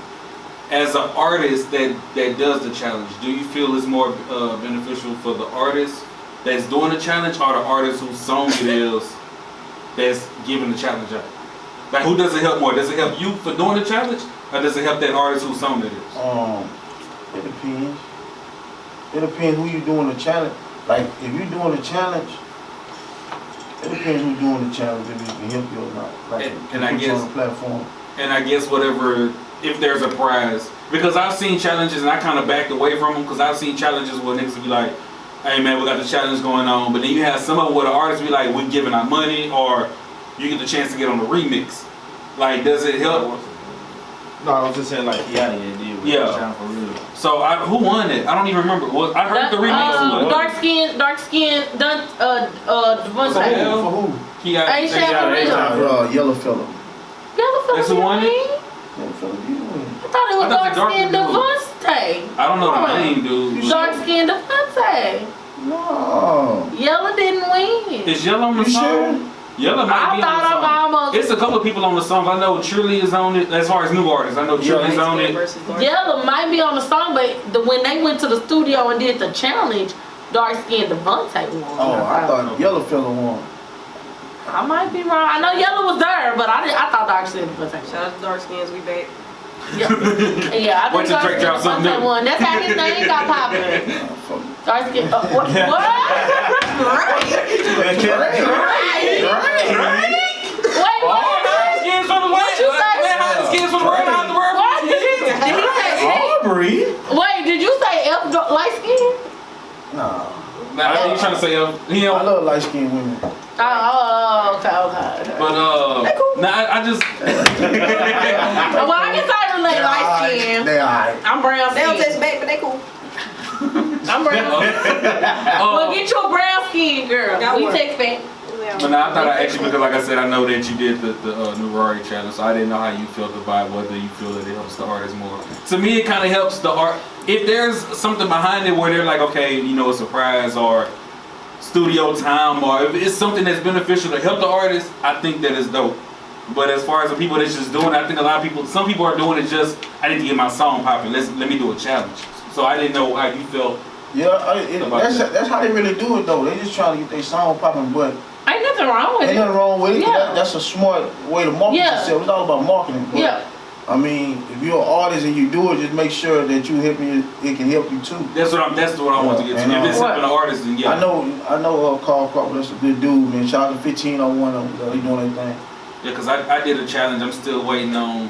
As an artist that does the challenge, do you feel it's more beneficial for the artist that's doing the challenge, or the artist whose song it is that's giving the challenge out? Like, who does it help more? Does it help you for doing the challenge, or does it help that artist whose song it is? It depends. It depends who you doing the challenge. Like, if you doing the challenge, it depends who doing the challenge, if it can help you or not. Like, and I put you guess on the platform. And I guess whatever if there's a prize. Because I've seen challenges and I kind of backed away from them because I've seen challenges where niggas would be like, hey man, we got the challenge going on. But then you have some of them where the artists be like, we're giving out money or you get the chance to get on the remix. Like, does it help? No, I was just saying like Kiana did with Shine for real. So who won it? I don't even remember. Well, I heard the remix. Dark skin, done. For who? Kiana. Ain't Shine for real. Yellow fella. Yellow fella. That's who won it? Yellow fella did win. I thought it was dark skin Devontae. I don't know the name, dude. Dark skin Devontae. No. Yellow didn't win. Is Yellow on the You song? sure? Yellow might be on the song. It's a couple of people on the song. I know Truly is on it. As far as new artists, I know Truly's on it. Yellow might be on the song, but when they went to the studio and did the challenge, dark skin Devontae won. Oh, I thought Yellow fella won. I might be wrong. I know Yellow was there, but I thought dark skin Devontae. Shout out to dark skins, we back. Yeah, I think dark skin Devontae won. That's how his name got popular. Dark skin. What? Right. Wait, what? Skins from the world. you say? Skins from the world. Out the world. What? Did he say? Aubrey. Wait, did you say F light skin? Nah. Nah, I think you trying to say he I don't. love light skinned women. Oh, okay. But I just. Well, I guess I relate light skin. They alright. I'm brown They don't skin. taste back, but they cool. I'm brown. Well, get your brown skin, girl. That We work. take back. But now I thought I asked you because, like I said, I know that you did the new Rory challenge, so I didn't know how you felt about whether you feel that it helps the artist more. To me, it kind of helps the art. If there's something behind it where they're like, okay, you know, a surprise or studio time, or if it's something that's beneficial to help the artist, I think that is dope. But as far as the people that's just doing it, I think a lot of people, some people are doing it just, I need to get my song popping. Let me do a challenge. So I didn't know how you felt. Yeah, that's how they really do it though. They just trying to get their song popping, but Ain't nothing wrong with ain't it. nothing wrong with it. Yeah. That's a smart way to market yourself. It's all about marketing. But, Yeah. I mean, if you're an artist and you do it, just make sure that you helping it can help you too. That's what I want to get to. And, If it's helping the artist, then yeah. I know Carl Crawford, that's a good dude, man. Shout out to 1501 over there. He doing that thing. Yeah, because I did a challenge. I'm still waiting on.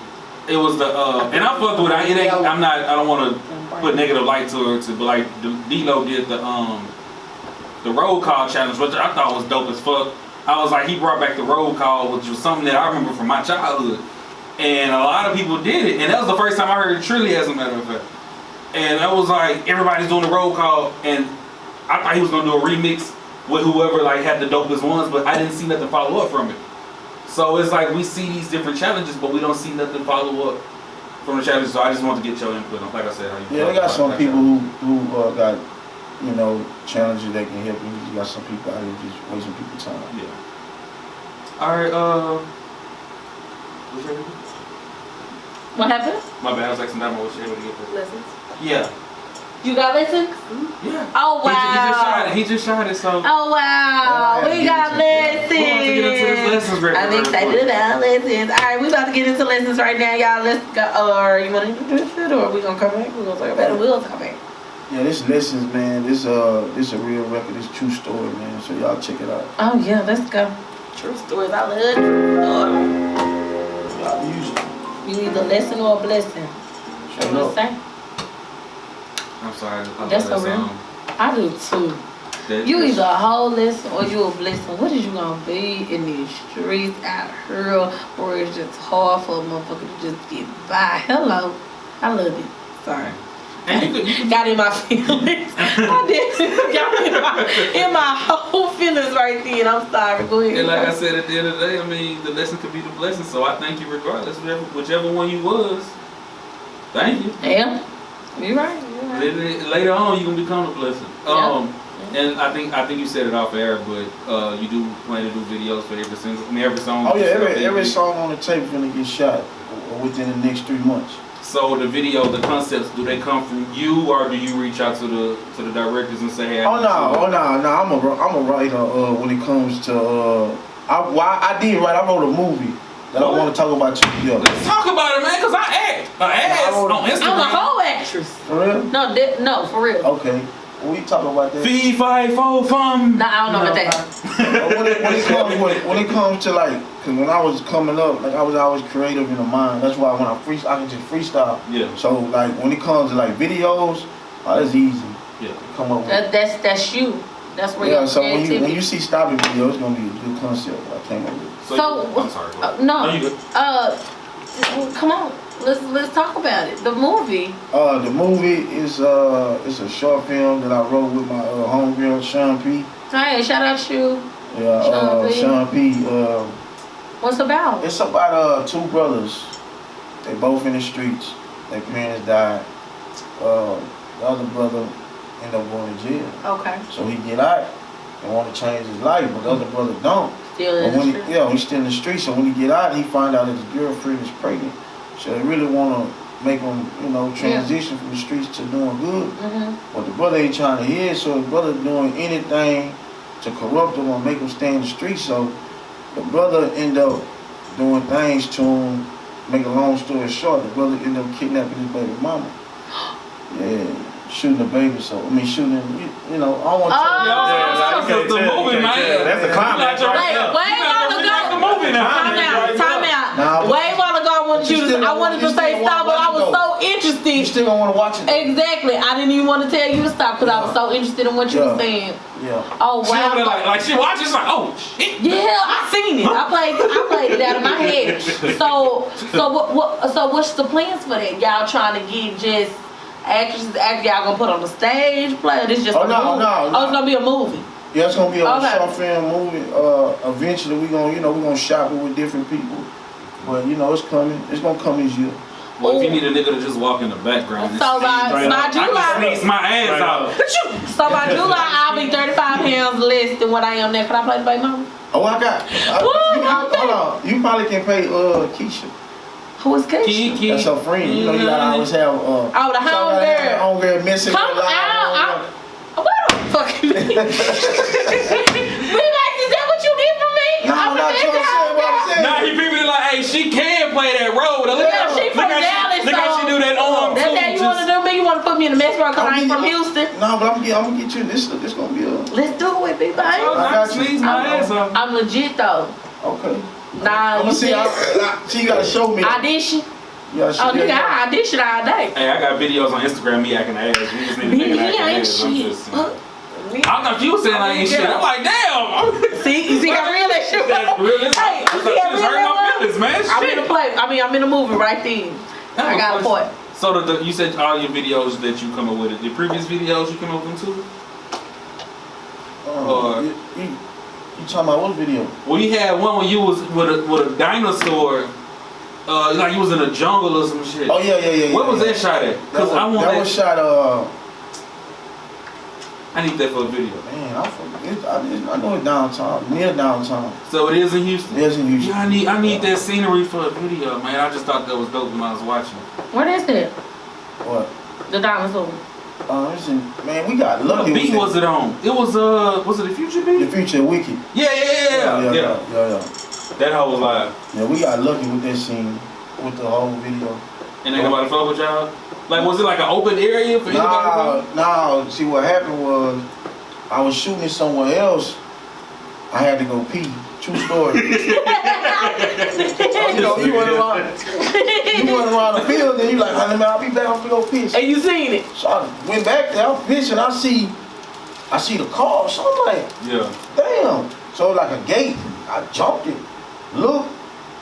It was the and I fucked with it. It ain't, I don't want to put negative light to it, but like D-Lo did the roll call challenge, which I thought was dope as fuck. I was like, he brought back the roll call, which was something that I remember from my childhood. And a lot of people did it. And that was the first time I heard it truly, as a matter of fact. And I was like, everybody's doing the roll call. And I thought he was going to do a remix with whoever like had the dopest ones, but I didn't see nothing follow up from it. So it's like we see these different challenges, but we don't see nothing follow up from the challenges. So I just want to get your input on, like I said, how you Yeah, they got some people who got, you know, challenges that can help you. You got some people out here just wasting people's time. Yeah. All right, what's your name? What happened? My bad, I was like, sometimes I was able to get this. Lessons. Yeah. You got lessons? Yeah. Oh wow. He just shot it, so. Oh wow. We got lessons. We're about to get into this lessons right I'm now. excited about lessons. Alright, we about to get into lessons right now, y'all. Let's go. Or you wanna introduce it, or we gonna come back? We gonna talk about it. We'll come back. Yeah, this Lessons, man. This a real record. This true story, man. So y'all check it out. Oh yeah, let's go. True stories. I love true stories. Y'all use it. You either lesson or a blessing. Straight What up. say? I'm sorry. I That's love so that real. song. I do too. You either a whole lesson or you a blessing. What is you gonna be in these streets out here where it's just hard for a motherfucker to just get by? Hello. I love it. Sorry. And you could, Got in my feelings. I did. Got in my whole feelings right then. I'm sorry. Go ahead. and like I said, at the end of the day, I mean, the lesson could be the blessing. So I thank you regardless, whichever one you was. Thank you. Yeah. You're right. Later on, you can become a blessing. And I think you said it off air, but you do plan to do videos for every single, every song. Oh yeah, every song on the tape is gonna get shot within the next 3 months. So the video, the concepts, do they come from you, or do you reach out to the directors and say, hey? No. I'm a writer when it comes to I did write. I wrote a movie that I want to talk about too. Yeah. Let's talk about it, man, cause I act an ass on Instagram. I'm a whole actress. For real? No, for real. Okay. we talk about that. Fee, fi, fo, fum. Nah, I don't know about that. When it comes to like, cause when I was coming up, like I was always creative in the mind. That's why when I can just freestyle. Yeah. So like when it comes to like videos, it's easy. Yeah. To come up with. That's you. That's where Yeah. your So creativity. when you see stopping video, it's gonna be a good concept. I came up with. So, I'm sorry. Go ahead. no. You good. Come on. Let's talk about it. The movie. The movie is it's a short film that I wrote with my homegirl Sean P. Hey, shout out you. Yeah, Sean P. What's it about? It's about two brothers. They both in the streets. Their parents died. The other brother ended up going to jail. Okay. So he get out and want to change his life, but the other brother don't. Still in the street. He's still in the street. So when he get out, he find out that his girlfriend is pregnant. So they really want to make him, transition from the streets to doing good. Mm-hmm. But the brother ain't trying to hear, so the brother doing anything to corrupt him or make him stay in the streets. So the brother end up doing things to him. Make a long story short, the brother end up kidnapping his baby mama. Yeah, shooting the baby. Shooting him. I don't want to. That's the movie, man. That's the climax right there. Time out. Way while ago, I wanted to say stop, but I was so interested. You still gonna want to watch it? Exactly. I didn't even want to tell you to stop because I was so interested in what you were saying. Yeah. Oh She wow. over there like she watches, she's like, oh shit. Yeah, I seen it. I played it out of my head. So what's the plans for that? Y'all trying to get just actresses, y'all gonna put on the stage play? Or this just a movie? No. Oh, it's gonna be a movie. Yeah, it's gonna be a Okay. short film movie. Eventually we gonna shop it with different people. But it's coming. It's gonna come this year. Well, if you need a nigga to just walk in the background, So by July, I can sneeze my ass out. so by July, I'll be 35 pounds less than what I am now. Can I play the baby mama? Oh, I got. Hold on. You probably can pay Keisha. Who is Keisha? Kiki. That's her friend. You gotta always have. Oh, the homegirl. Homegirl missing. Come out. What the fuck you mean? B.Bankz, is that what you get from me? No, I'm not trying to say what I'm saying. Nah, he people like, hey, she can play that role. Look Yeah, she from Dallas, Look how she do that arm That's that you want to do me? You want to put me in the mess bar because I ain't from Houston? No, but I'm gonna get you. This gonna be a. Let's do it, B.Bankz. I got you. Sneeze my ass off. I'm legit though. Okay. Nah, I'm you gonna see. You gotta show me. audition. You gotta show Oh, nigga, I audition all day. Hey, I got videos on Instagram me acting ass. You just need to Me make an ain't ass. I'm shit. just saying. I thought you was saying I ain't shit. I'm like, damn. See, you see how real that shit That's was? real. Hey, I you thought see she how was real hurting my that feelings, man. was? I'm in a play. I'm in a movie right then. I got a point. So you said all your videos that you come up with, the previous videos you come up with too? You talking about what video? Well, you had one when you was with a dinosaur, like you was in a jungle or some shit. Oh yeah. Where was that shot at? Cause I want that was shot. I need that for a video. Man, I know it's downtown, near downtown. So it is in Houston. It is in Houston. Yeah, I need that scenery for a video, man. I just thought that was dope when I was watching. What is it? What? The dinosaur. Man, we got lucky. What beat was it on? It was it the Future beat? The Future Wicked. Yeah. That hoe was live. Yeah, we got lucky with that scene, with the whole video. And ain't nobody fuck with y'all? Like, was it like an open area for anybody? No. See, what happened was, I was shooting somewhere else. I had to go pee. True story. You went around the field, and you like, honey, man, I'll be back. I'm gonna go piss. And you seen it? So I went back there. I'm pissing. I see the car. So I'm like, Yeah. damn. So like a gate. I jumped it. Look.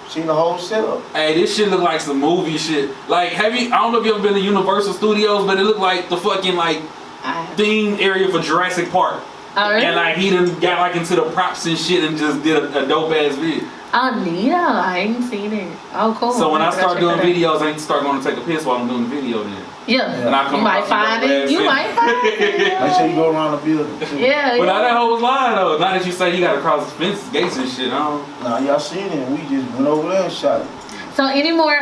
Seen the whole setup. Hey, this shit look like some movie shit. Like, I don't know if you ever been to Universal Studios, but it looked like the fucking themed area for Jurassic Park. Oh, really? And like he done got like into the props and shit and just did a dope ass video. Anita, I ain't seen it. Oh, cool. So when I start doing check that out. videos, I need to start going to take a piss while I'm doing the video then. Yeah. And I come You might across find some it. dope You ass might shit. find it. Make sure you go around the building too. Yeah. But now that hoe was lying though. Now that you say you gotta cross the fences, gates and shit, I don't. Nah, y'all seen it. We just went over there and shot it. So any more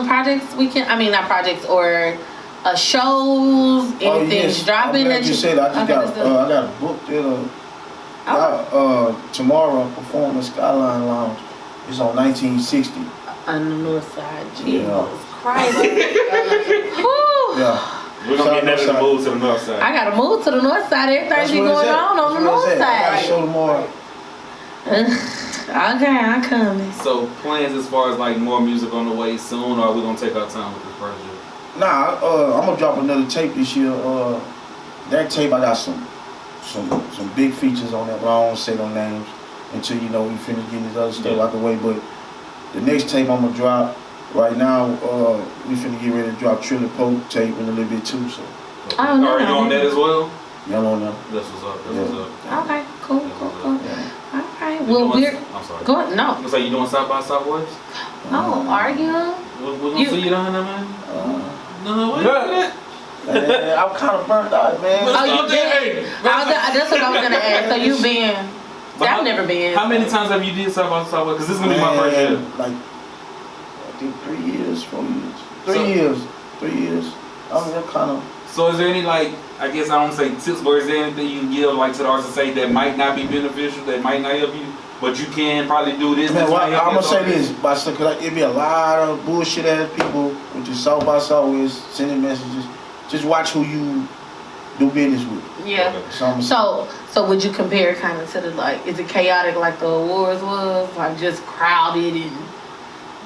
projects not projects or shows, anything dropping that you said I just got a book that tomorrow I perform at Skyline Lounge. It's on 1960. On the north side. Jesus Yeah. Christ. Whew. Yeah. We're gonna get never to move to the north side. I gotta move to the north side. Everything be where it's going at. on That's the where north it's at. I gotta side. show them more. Okay, I'm coming. So plans as far as like more music on the way soon, or are we gonna take our time with this project? Nah, I'm gonna drop another tape this year. That tape I got some big features on that, but I don't say no names until we finish getting this other stuff out the way. But the next tape I'm gonna drop right now, we finna get ready to drop Trilly Pope tape in a little bit too. So. Oh, no. Are you on that as well? Y'all on that? That's what's up. That's what's up. Okay, cool. Yeah. All right. Well, I'm sorry. go ahead. No. Looks like you doing South by Southwest? Oh, are you? We're gonna see you down there, man. No, wait a minute. I'm kind of burnt out, man. Oh, you been? That's what I was gonna ask. So you been? I've never been. How many times have you did South by Southwest? Because this is gonna be my first year. Like, I think 3 years, 4 years. 3 So- years. 3 years. I mean, that kind of. So is there any I guess I don't say tips, but is there anything you can give to the artist to say that might not be beneficial, that might not help you, but you can probably do this? Man, might help I'm gonna this say artist? this, because it'd be a lot of bullshit ass people with your South by Southwest sending messages. Just watch who you do business with. Yeah. So would you compare kind of to the is it chaotic like the awards was, like just crowded and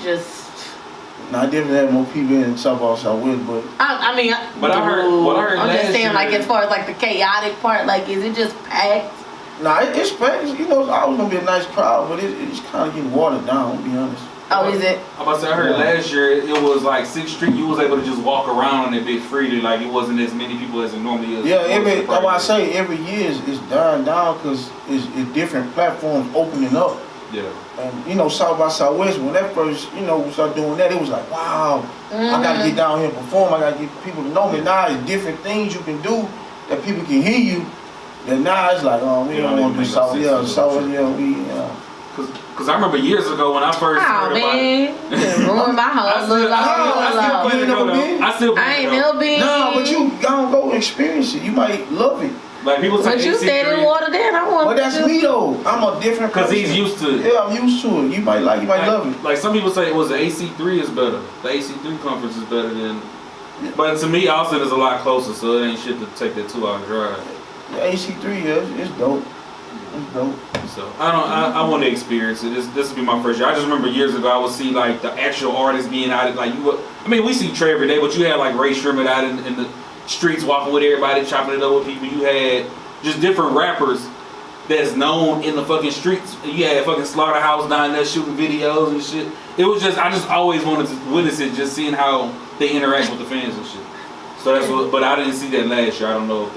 just? Now, I definitely have more people in South by Southwest, but I heard I'm last just saying, year, as far as the chaotic part, is it just packed? nah, it's packed. It's always gonna be a nice crowd, but it's kind of getting watered down. To be honest. Oh, is it? I'm about to say, I heard last year it was like 6th Street. You was able to just walk around on that bitch freely. Like it wasn't as many people as it normally is. Yeah, that's why I say every year is dying down because it's different platforms opening up. Yeah. And South by Southwest, when that first we started doing that, it was like, wow, I gotta get down here and perform. I gotta get people to know me. Now it's different things you can do that people can hear you. That now it's like, oh, we don't want to do South. Cause I remember years ago when I first heard about it. Ruined my whole little life. I ain't never been. No, but you go experience it. You might love it. Like people say, but you said it watered down. I want. But that's me though. I'm a different. Cause he's used to it. Yeah, I'm used to it. You might love it. Like some people say, it was the AC3 is better. The AC3 conference is better than. Yeah. But to me, Austin is a lot closer, so it ain't shit to take that 2-hour drive. Yeah, AC3, it's dope. It's dope. So I want to experience it. This will be my first year. I just remember years ago I would see the actual artists being out. We see Trey every day, but you had Ray Sherman out in the streets walking with everybody, chopping it up with people. You had just different rappers that's known in the fucking streets. You had fucking Slaughterhouse down there shooting videos and shit. It was just I just always wanted to witness it, just seeing how they interact with the fans and shit. So that's what. But I didn't see that last year. I don't know if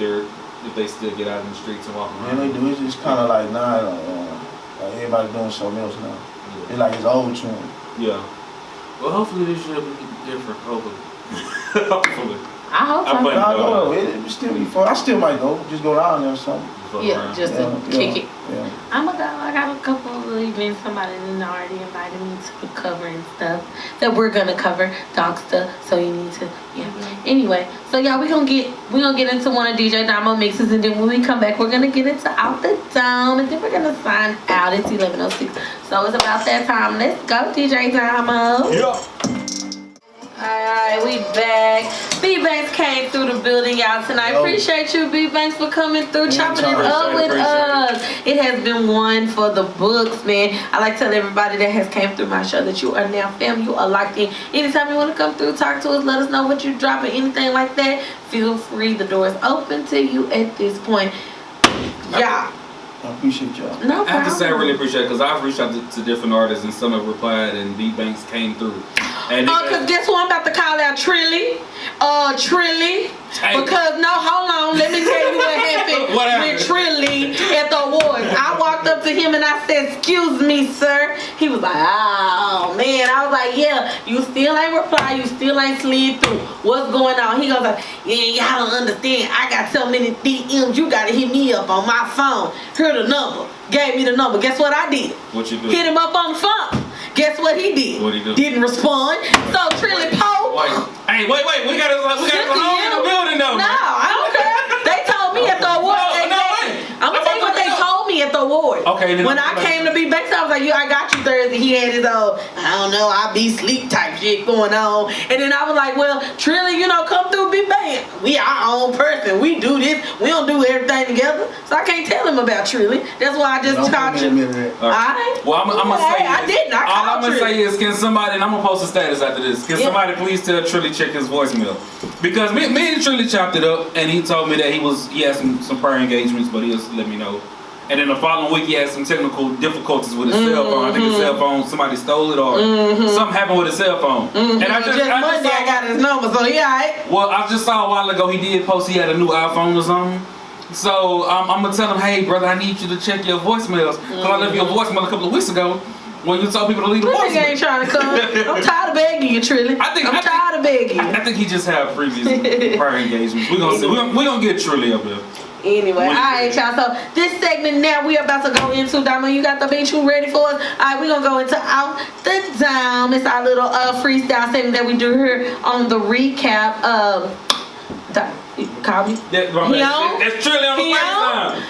they still get out in the streets and walk around. Yeah, they do. It's just kind of like everybody doing something else now. Yeah. It's like it's old to them. Yeah. Well, hopefully this year will be different. Hopefully. Hopefully. I hope so. It still be fun. I still might go. Just go down there or something. Yeah, just to kick it. Yeah. I'm gonna go. I got a couple of events somebody already invited me to cover and stuff that we're gonna cover, dog stuff. So you need to, Anyway, so y'all, we gonna get into one of DJ Damo mixes, and then when we come back, we're gonna get into Out the Dome, and then we're gonna sign out. It's 11:06, so it's about that time. Let's go, DJ Damo. Yeah. Alright, we back. B.Bankz came through the building, y'all, tonight. Appreciate you, B.Bankz, for coming through, chopping it up with us. It has been one for the books, man. I like to tell everybody that has came through my show that you are now family. You are locked in. Anytime you want to come through, talk to us, let us know what you're dropping, anything like that, feel free. The door is open to you at this point. Yeah. I appreciate y'all. No problem. I have to say I really appreciate it because I've reached out to different artists and some have replied and B.Bankz came through. Cause guess what? I'm about to call out Trilly. Because hold on, let me tell you what happened with Trilly at the awards. I walked up to him and I said, "Excuse me, sir." He was like, "Oh man." I was like, "Yeah, you still ain't reply, you still ain't slid through. What's going on?" He goes like, "Yeah, y'all don't understand. I got so many DMs, you gotta hit me up on my phone." Heard the number, gave me the number. Guess what I did? What you do? Hit him up on the phone. Guess what he did? What'd he do? Didn't respond. So Trilly Pope. Hey, wait, we got his home in the building though. No, I don't care. They told me at the award. I'm gonna tell you what they told me at the award. 4th. Okay, then When I came to B.Bankz, I was like, I got you Thursday. He had his own, I don't know, I be sleep type shit going on. And then I was like, well, Trilly, come through B.Bankz. We our own person. We do this. We don't do everything together. So I can't tell him about Trilly. That's why I just taught you. Alright. Well, I'm gonna say I didn't. all I'm gonna say is, can somebody, and I'm gonna post a status after this, can somebody please tell Trilly check his voicemail? Because me and Trilly chopped it up, and he told me that he had some prior engagements, but he just let me know. And then the following week, he had some technical difficulties with his cell phone. I think his cell phone, somebody stole it or something happened with his cell phone. And I just Monday I got his number, so yeah, alright. Well, I just saw a while ago he did post he had a new iPhone or something. So I'm gonna tell him, hey brother, I need you to check your voicemails. Cause I left you a voicemail a couple of weeks ago when you told people to leave a voicemail. Nigga ain't trying to come. I'm tired of begging you, Trilly. I'm tired of begging you. I think he just had previous prior engagements. We gonna see. We gonna get Trilly up there. Anyway, alright y'all, so this segment now we about to go into, Diamond, you got the beat, you ready for us? Alright, we're gonna go into Out the Dome. It's our little freestyle segment that we do here on the recap of call me. That's Trilly on the FaceTime.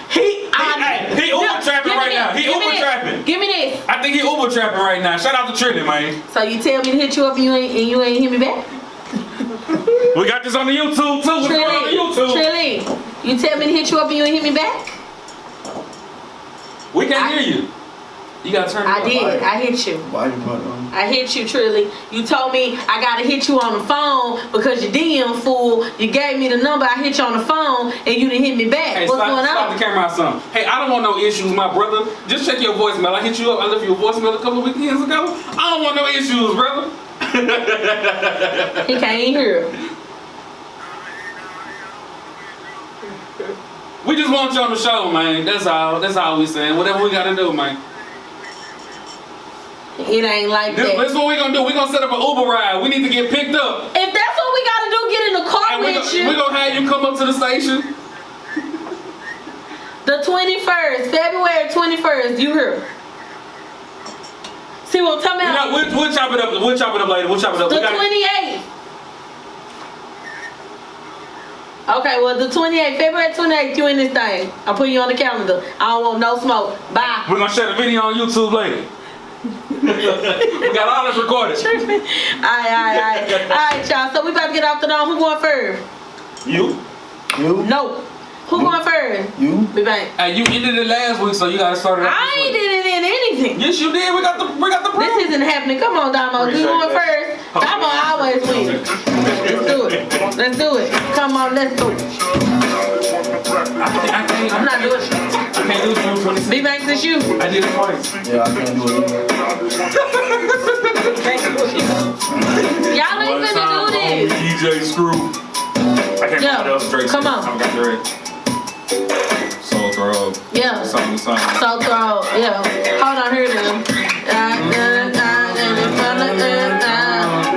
He Uber trapping right now. He Uber trapping. Give me this. I think he Uber trapping right now. Shout out to Trilly, man. So you tell me to hit you up and you ain't hit me back? We got this on the YouTube too. What's going on the YouTube? Trilly, you tell me to hit you up and you ain't hit me back? We can't hear you. You gotta turn it up. I did. I hit you. I hit you, Trilly. You told me I gotta hit you on the phone because your DM full. You gave me the number. I hit you on the phone and you didn't hit me back. Hey, what's going on? Stop the camera out, son. Hey, I don't want no issues, my brother. Just check your voicemail. I hit you up. I left you a voicemail a couple of weekends ago. I don't want no issues, brother. He can't hear. We just want you on the show, man. That's all. That's all we saying. Whatever we gotta do, man. It ain't like that. This is what we gonna do. We gonna set up an Uber ride. We need to get picked up. If that's what we gotta do, get in the car with you. We gonna have you come up to the station. The 21st, February 21st. You hear? See what I'm talking about? We'll chop it up. We'll chop it up later. We'll chop it up. The 28th. Okay, well the 28th, February 28th, you in this thing. I'll put you on the calendar. I don't want no smoke. Bye. We're gonna share the video on YouTube later. We got all this recorded. Alright, y'all. So we about to get off the dome. Who going first? You? No. Who going first? You? B.Bankz. Hey, you ended it last week, so you gotta start it up. I ain't did it in anything. Yes, you did. We got the proof. This isn't happening. Come on, Damo. You going first? Damo always wins. Let's do it. Come on, let's do it. I'm not doing it. I can't do it. 26. B.Bankz, it's you. I did it twice. Yeah, I can't do it either. Y'all ain't finna do this. DJ Screw. I can't Yeah. do it. Come on. I got the ready. Soul Throw. Yeah. Something. So throw. Yeah. Hold on, here it is.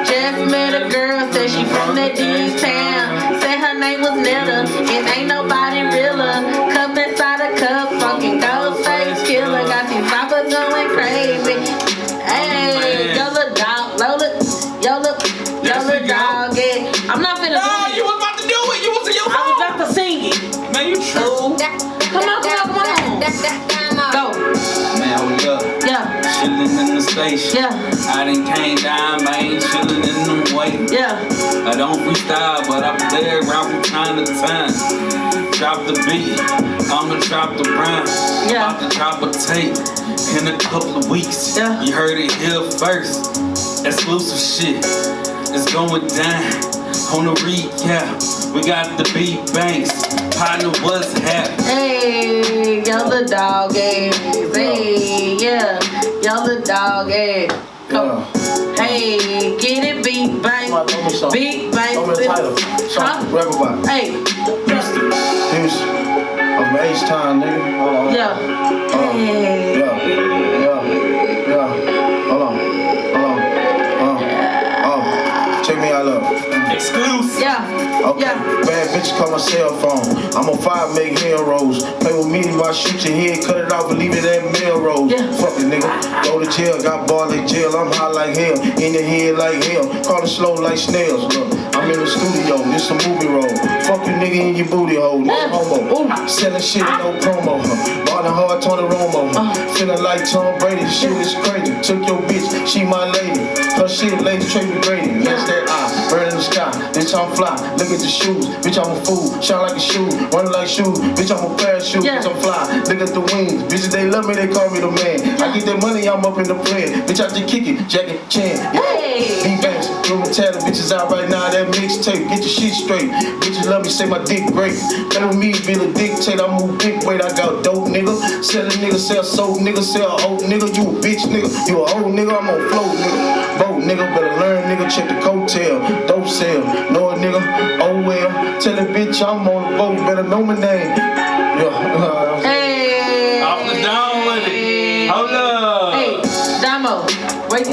Just met a girl, said she from that D-town. Said her name was Netta, and ain't nobody realer. Cup inside a cup, fucking ghost face killer. Got these poppers going crazy. Hey, yo look dog, yo look dog. Yeah. I'm not finna do it. You was about to do it. You was in your phone. I was about to sing it. Man, you true. Come on. Go. Man, hold up. Yeah. Chillin' in the station. Yeah. I done came down, man. Chillin' in them way. Yeah. I don't freestyle, but I play around from time to time. Drop the beat, I'ma drop the rhyme. Yeah. About to drop a tape in a couple of weeks. Yeah. You heard it here first. Exclusive shit. It's going down. On the recap, we got the B.Bankz. Partner, what's happening? Hey, yo the dog ass. Hey, yeah. Yo the dog ass. Come. Hey, get it, B.Bankz. B.Bankz. Song, rap about it. Hey. Houston. I'm H-Town, nigga. Hold on. Yeah. Hey. Yeah. Hold on. Check me out, love. Exclusive. Yeah. Okay. Yeah. Bad bitch call my cell phone. I'm on fire, make heroes. Play with me, I shoot your head, cut it off, and leave it at Melrose. Yeah. Fuck it, nigga. Go to jail, got ball like jail. I'm hot like hell, in the head like hell. Call it slow like snails. Look, I'm in the studio, this a movie role. Fuck you, nigga, in your booty hole. No homo. Selling shit, no promo. Ballin' hard, Tony Romo. like Tom Brady, shit is crazy. Took your bitch, she my lady. Her shit lady Trey McGrady. That's that eye, bird in the sky. Bitch, I'm fly. Look at the shoes. Bitch, I'm a fool. Shine like a shoe. Run like shoes. Bitch, I'm a parachute. Bitch, I'm fly. Look at the wings. Bitches, they love me, they call me the man. I get that money, I'm up in the plan. Bitch, I just kick it. Jackie Chan. B.Bankz. Through my talent. Bitches out right now. That mixtape. Get your shit straight. Bitches love me, say my dick great. Play with me, be the dictator. I move big weight. I got dope, nigga. Sell a nigga, sell soap, nigga. Sell old nigga. You a bitch, nigga. You a old nigga. I'm on flow, nigga. Boat, nigga. Better learn, nigga. Check the coattail. Dope sell. Know a nigga. Oh well. Tell a bitch I'm on the boat. Better know my name. Yeah. Hey. Off the dome with it. Hold up. Hey, Damo. Wait.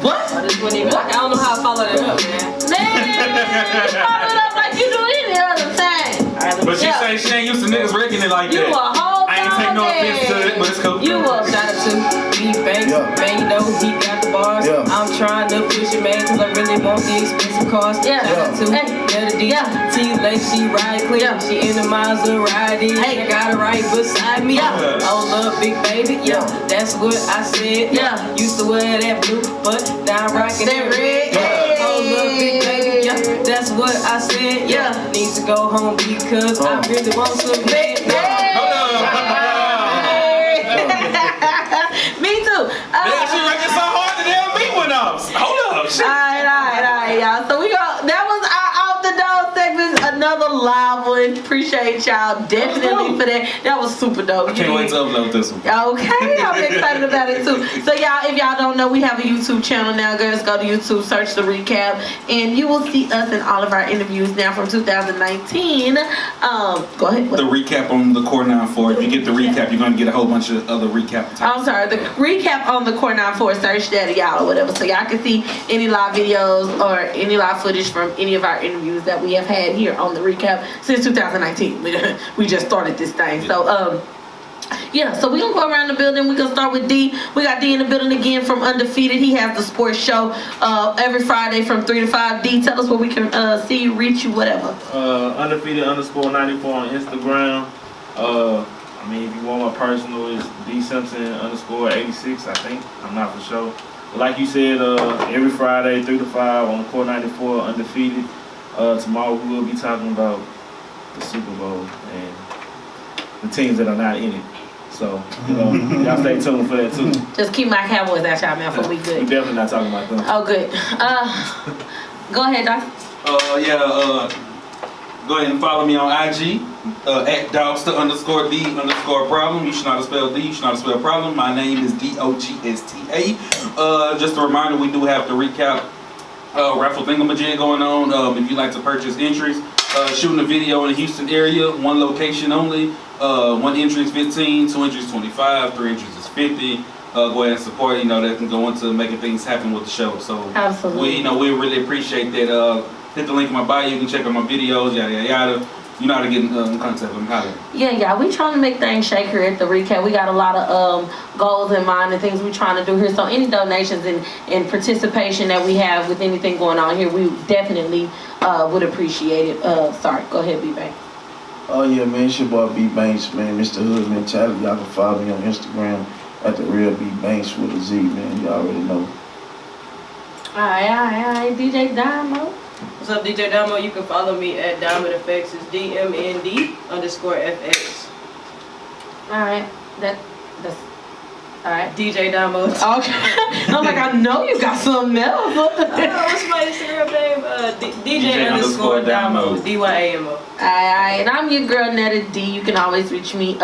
What? This wasn't even like, I don't know how I followed it up, man. Man, follow it up like you do any other time. But she say she ain't used to niggas wrecking it like You that. a whole I ain't take no offense to it, but it's cool. You a Shout out to B.Bankz, man, you know he got the bars. Yeah. I'm trying to push it, man, cause I really want the expensive cars. Yeah. Shout out to Netta D. Yeah. T-Lake, she ride clean. Yeah. She in the Maserati. Hey. I got her right beside me. Yeah. Oh, love, big baby. Yeah, that's what I said. Yeah. Used to wear that blue, but now I'm rocking that red. Yeah. Oh, love, big baby. Yeah, that's what I said. Yeah. Need to go home because I really want some bed. Hold up. Me too. Yeah, she wrecking so hard the damn beat went off. Hold up. Shit. Alright, y'all. So that was our Off the Dome segment. Another live one. Appreciate y'all definitely for that. That was super dope. I can't wait to upload this one. Okay, I'm excited about it too. So y'all, if y'all don't know, we have a YouTube channel now. Girls, go to YouTube, search The Recap, and you will see us in all of our interviews now from 2019. Go ahead. The recap on the Core 94. If you get the recap, you're gonna get a whole bunch of other recap types. I'm sorry, the recap on the Core 94, search that, y'all, or whatever. So y'all can see any live videos or any live footage from any of our interviews that we have had here on the recap since 2019. We just started this thing. So, yeah, so we're going to go around the building. We're going to start with D. We got D in the building again from Undefeated. He has the sports show every Friday from 3 to 5. D, tell us where we can see you, reach you, whatever. Undefeated_94 on Instagram. I mean, if you want my personal, it's DSimpson_86, I think. I'm not for sure. But like you said, every Friday, 3 to 5 on Core 94, Undefeated. Tomorrow we will be talking about the Super Bowl and the teams that are not in it. So, you know, y'all stay tuned for that too. Just keep my Cowboys out y'all mouth, but we We good. definitely not talking about them. Oh, good. Go ahead, Doc. Go ahead and follow me on IG at Dogster_D_problem. You should not have spelled D. You should not have spelled problem. My name is DOGSTA. Just a reminder, we do have the recap raffle thingamajig going on. If you'd like to purchase entries, shooting a video in the Houston area, one location only. One entry is 15, 2 entries 25, 3 entries is 50. Go ahead and support. You know, that can go into making things happen with the show. So Absolutely. we really appreciate that. Hit the link in my bio. You can check out my videos. Yada yada yada. You know how to get in contact with me. Holla. Yeah, we trying to make things shake here at the recap. We got a lot of goals in mind and things we trying to do here. So any donations and participation that we have with anything going on here, we definitely would appreciate it. Sorry, go ahead, B.Bankz. Oh yeah, man, it's your boy B.Bankz, man, Mr. Hood Mentality. Y'all can follow me on Instagram at the real B.Bankz with a Z, man. You already know. Alright, DJ Damo. What's up, DJ Damo? You can follow me at Diamond Effects. It's DMND_FX. Alright, that's alright. DJ Damo. Okay. I'm like, I know you got something else. What's my Instagram name? DJ_Damo. DYAMO. Alright, and I'm your girl Netta D. You can always reach me,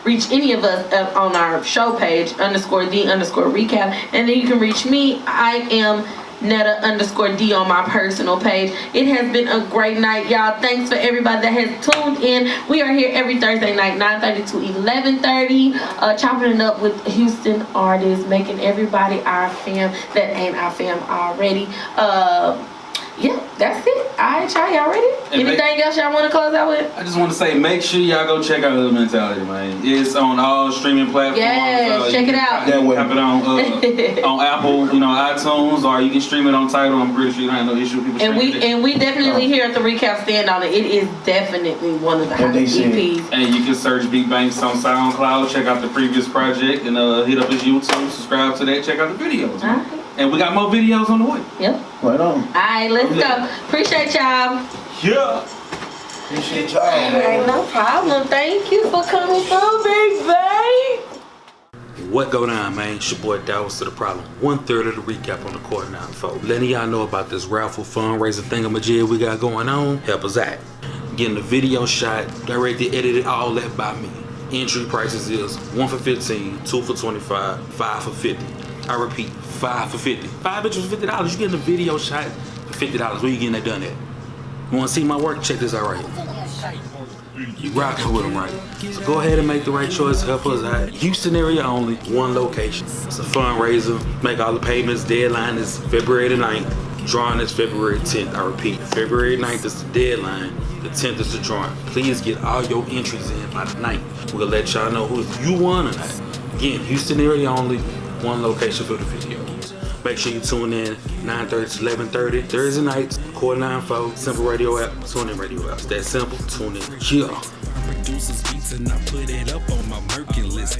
reach any of us on our show page, _D_recap. And then you can reach me. I am Netta_D on my personal page. It has been a great night, y'all. Thanks for everybody that has tuned in. We are here every Thursday night, 9:30 to 11:30, chopping it up with Houston artists, making everybody our fam that ain't our fam already. Yeah, that's it. Alright, y'all ready? And Anything else y'all want to close out with? I just want to say, make sure y'all go check out Hood Mentality, man. It's on all streaming platforms. Yes, check it out. You can have it on Apple, iTunes, or you can stream it on Tidal. I'm pretty sure you don't have no issue with people streaming it. And we definitely here at the Recap stand on it. It is definitely one of the hottest EPs. And you can search B.Bankz on SoundCloud, check out the previous project, and hit up his YouTube, subscribe to that, check out the videos, man. Right. And we got more videos on the way. Yep. Right on. Alright, let's go. Appreciate y'all. Yeah. Appreciate y'all. Alright, no problem. Thank you for coming through, Big Babe. What go down, man? It's your boy Dallas to the problem. 1/3 of the recap on the court now, folks. Letting y'all know about this raffle fundraiser thingamajig we got going on. Help us out. Getting the video shot, directed, edited, all that by me. Entry prices is 1 for $15, 2 for $25, 5 for $50. I repeat, 5 for $50. 5 inches for $50. You getting the video shot for $50. Where you getting that done at? You wanna see my work? Check this out right here. You rocking with them, right? So go ahead and make the right choice. Help us out. Houston area only, one location. It's a fundraiser. Make all the payments. Deadline is February the 9th. Drawing is February 10th. I repeat, February 9th is the deadline. The 10th is the drawing. Please get all your entries in by the 9th. We'll let y'all know who you won tonight. Again, Houston area only, one location for the videos. Make sure you tune in 9:30 to 11:30 Thursday nights. Core 94, Simple Radio app, tune in radio apps. That simple, tune in. Yeah. Producers beats and I put it up on my Merkin list.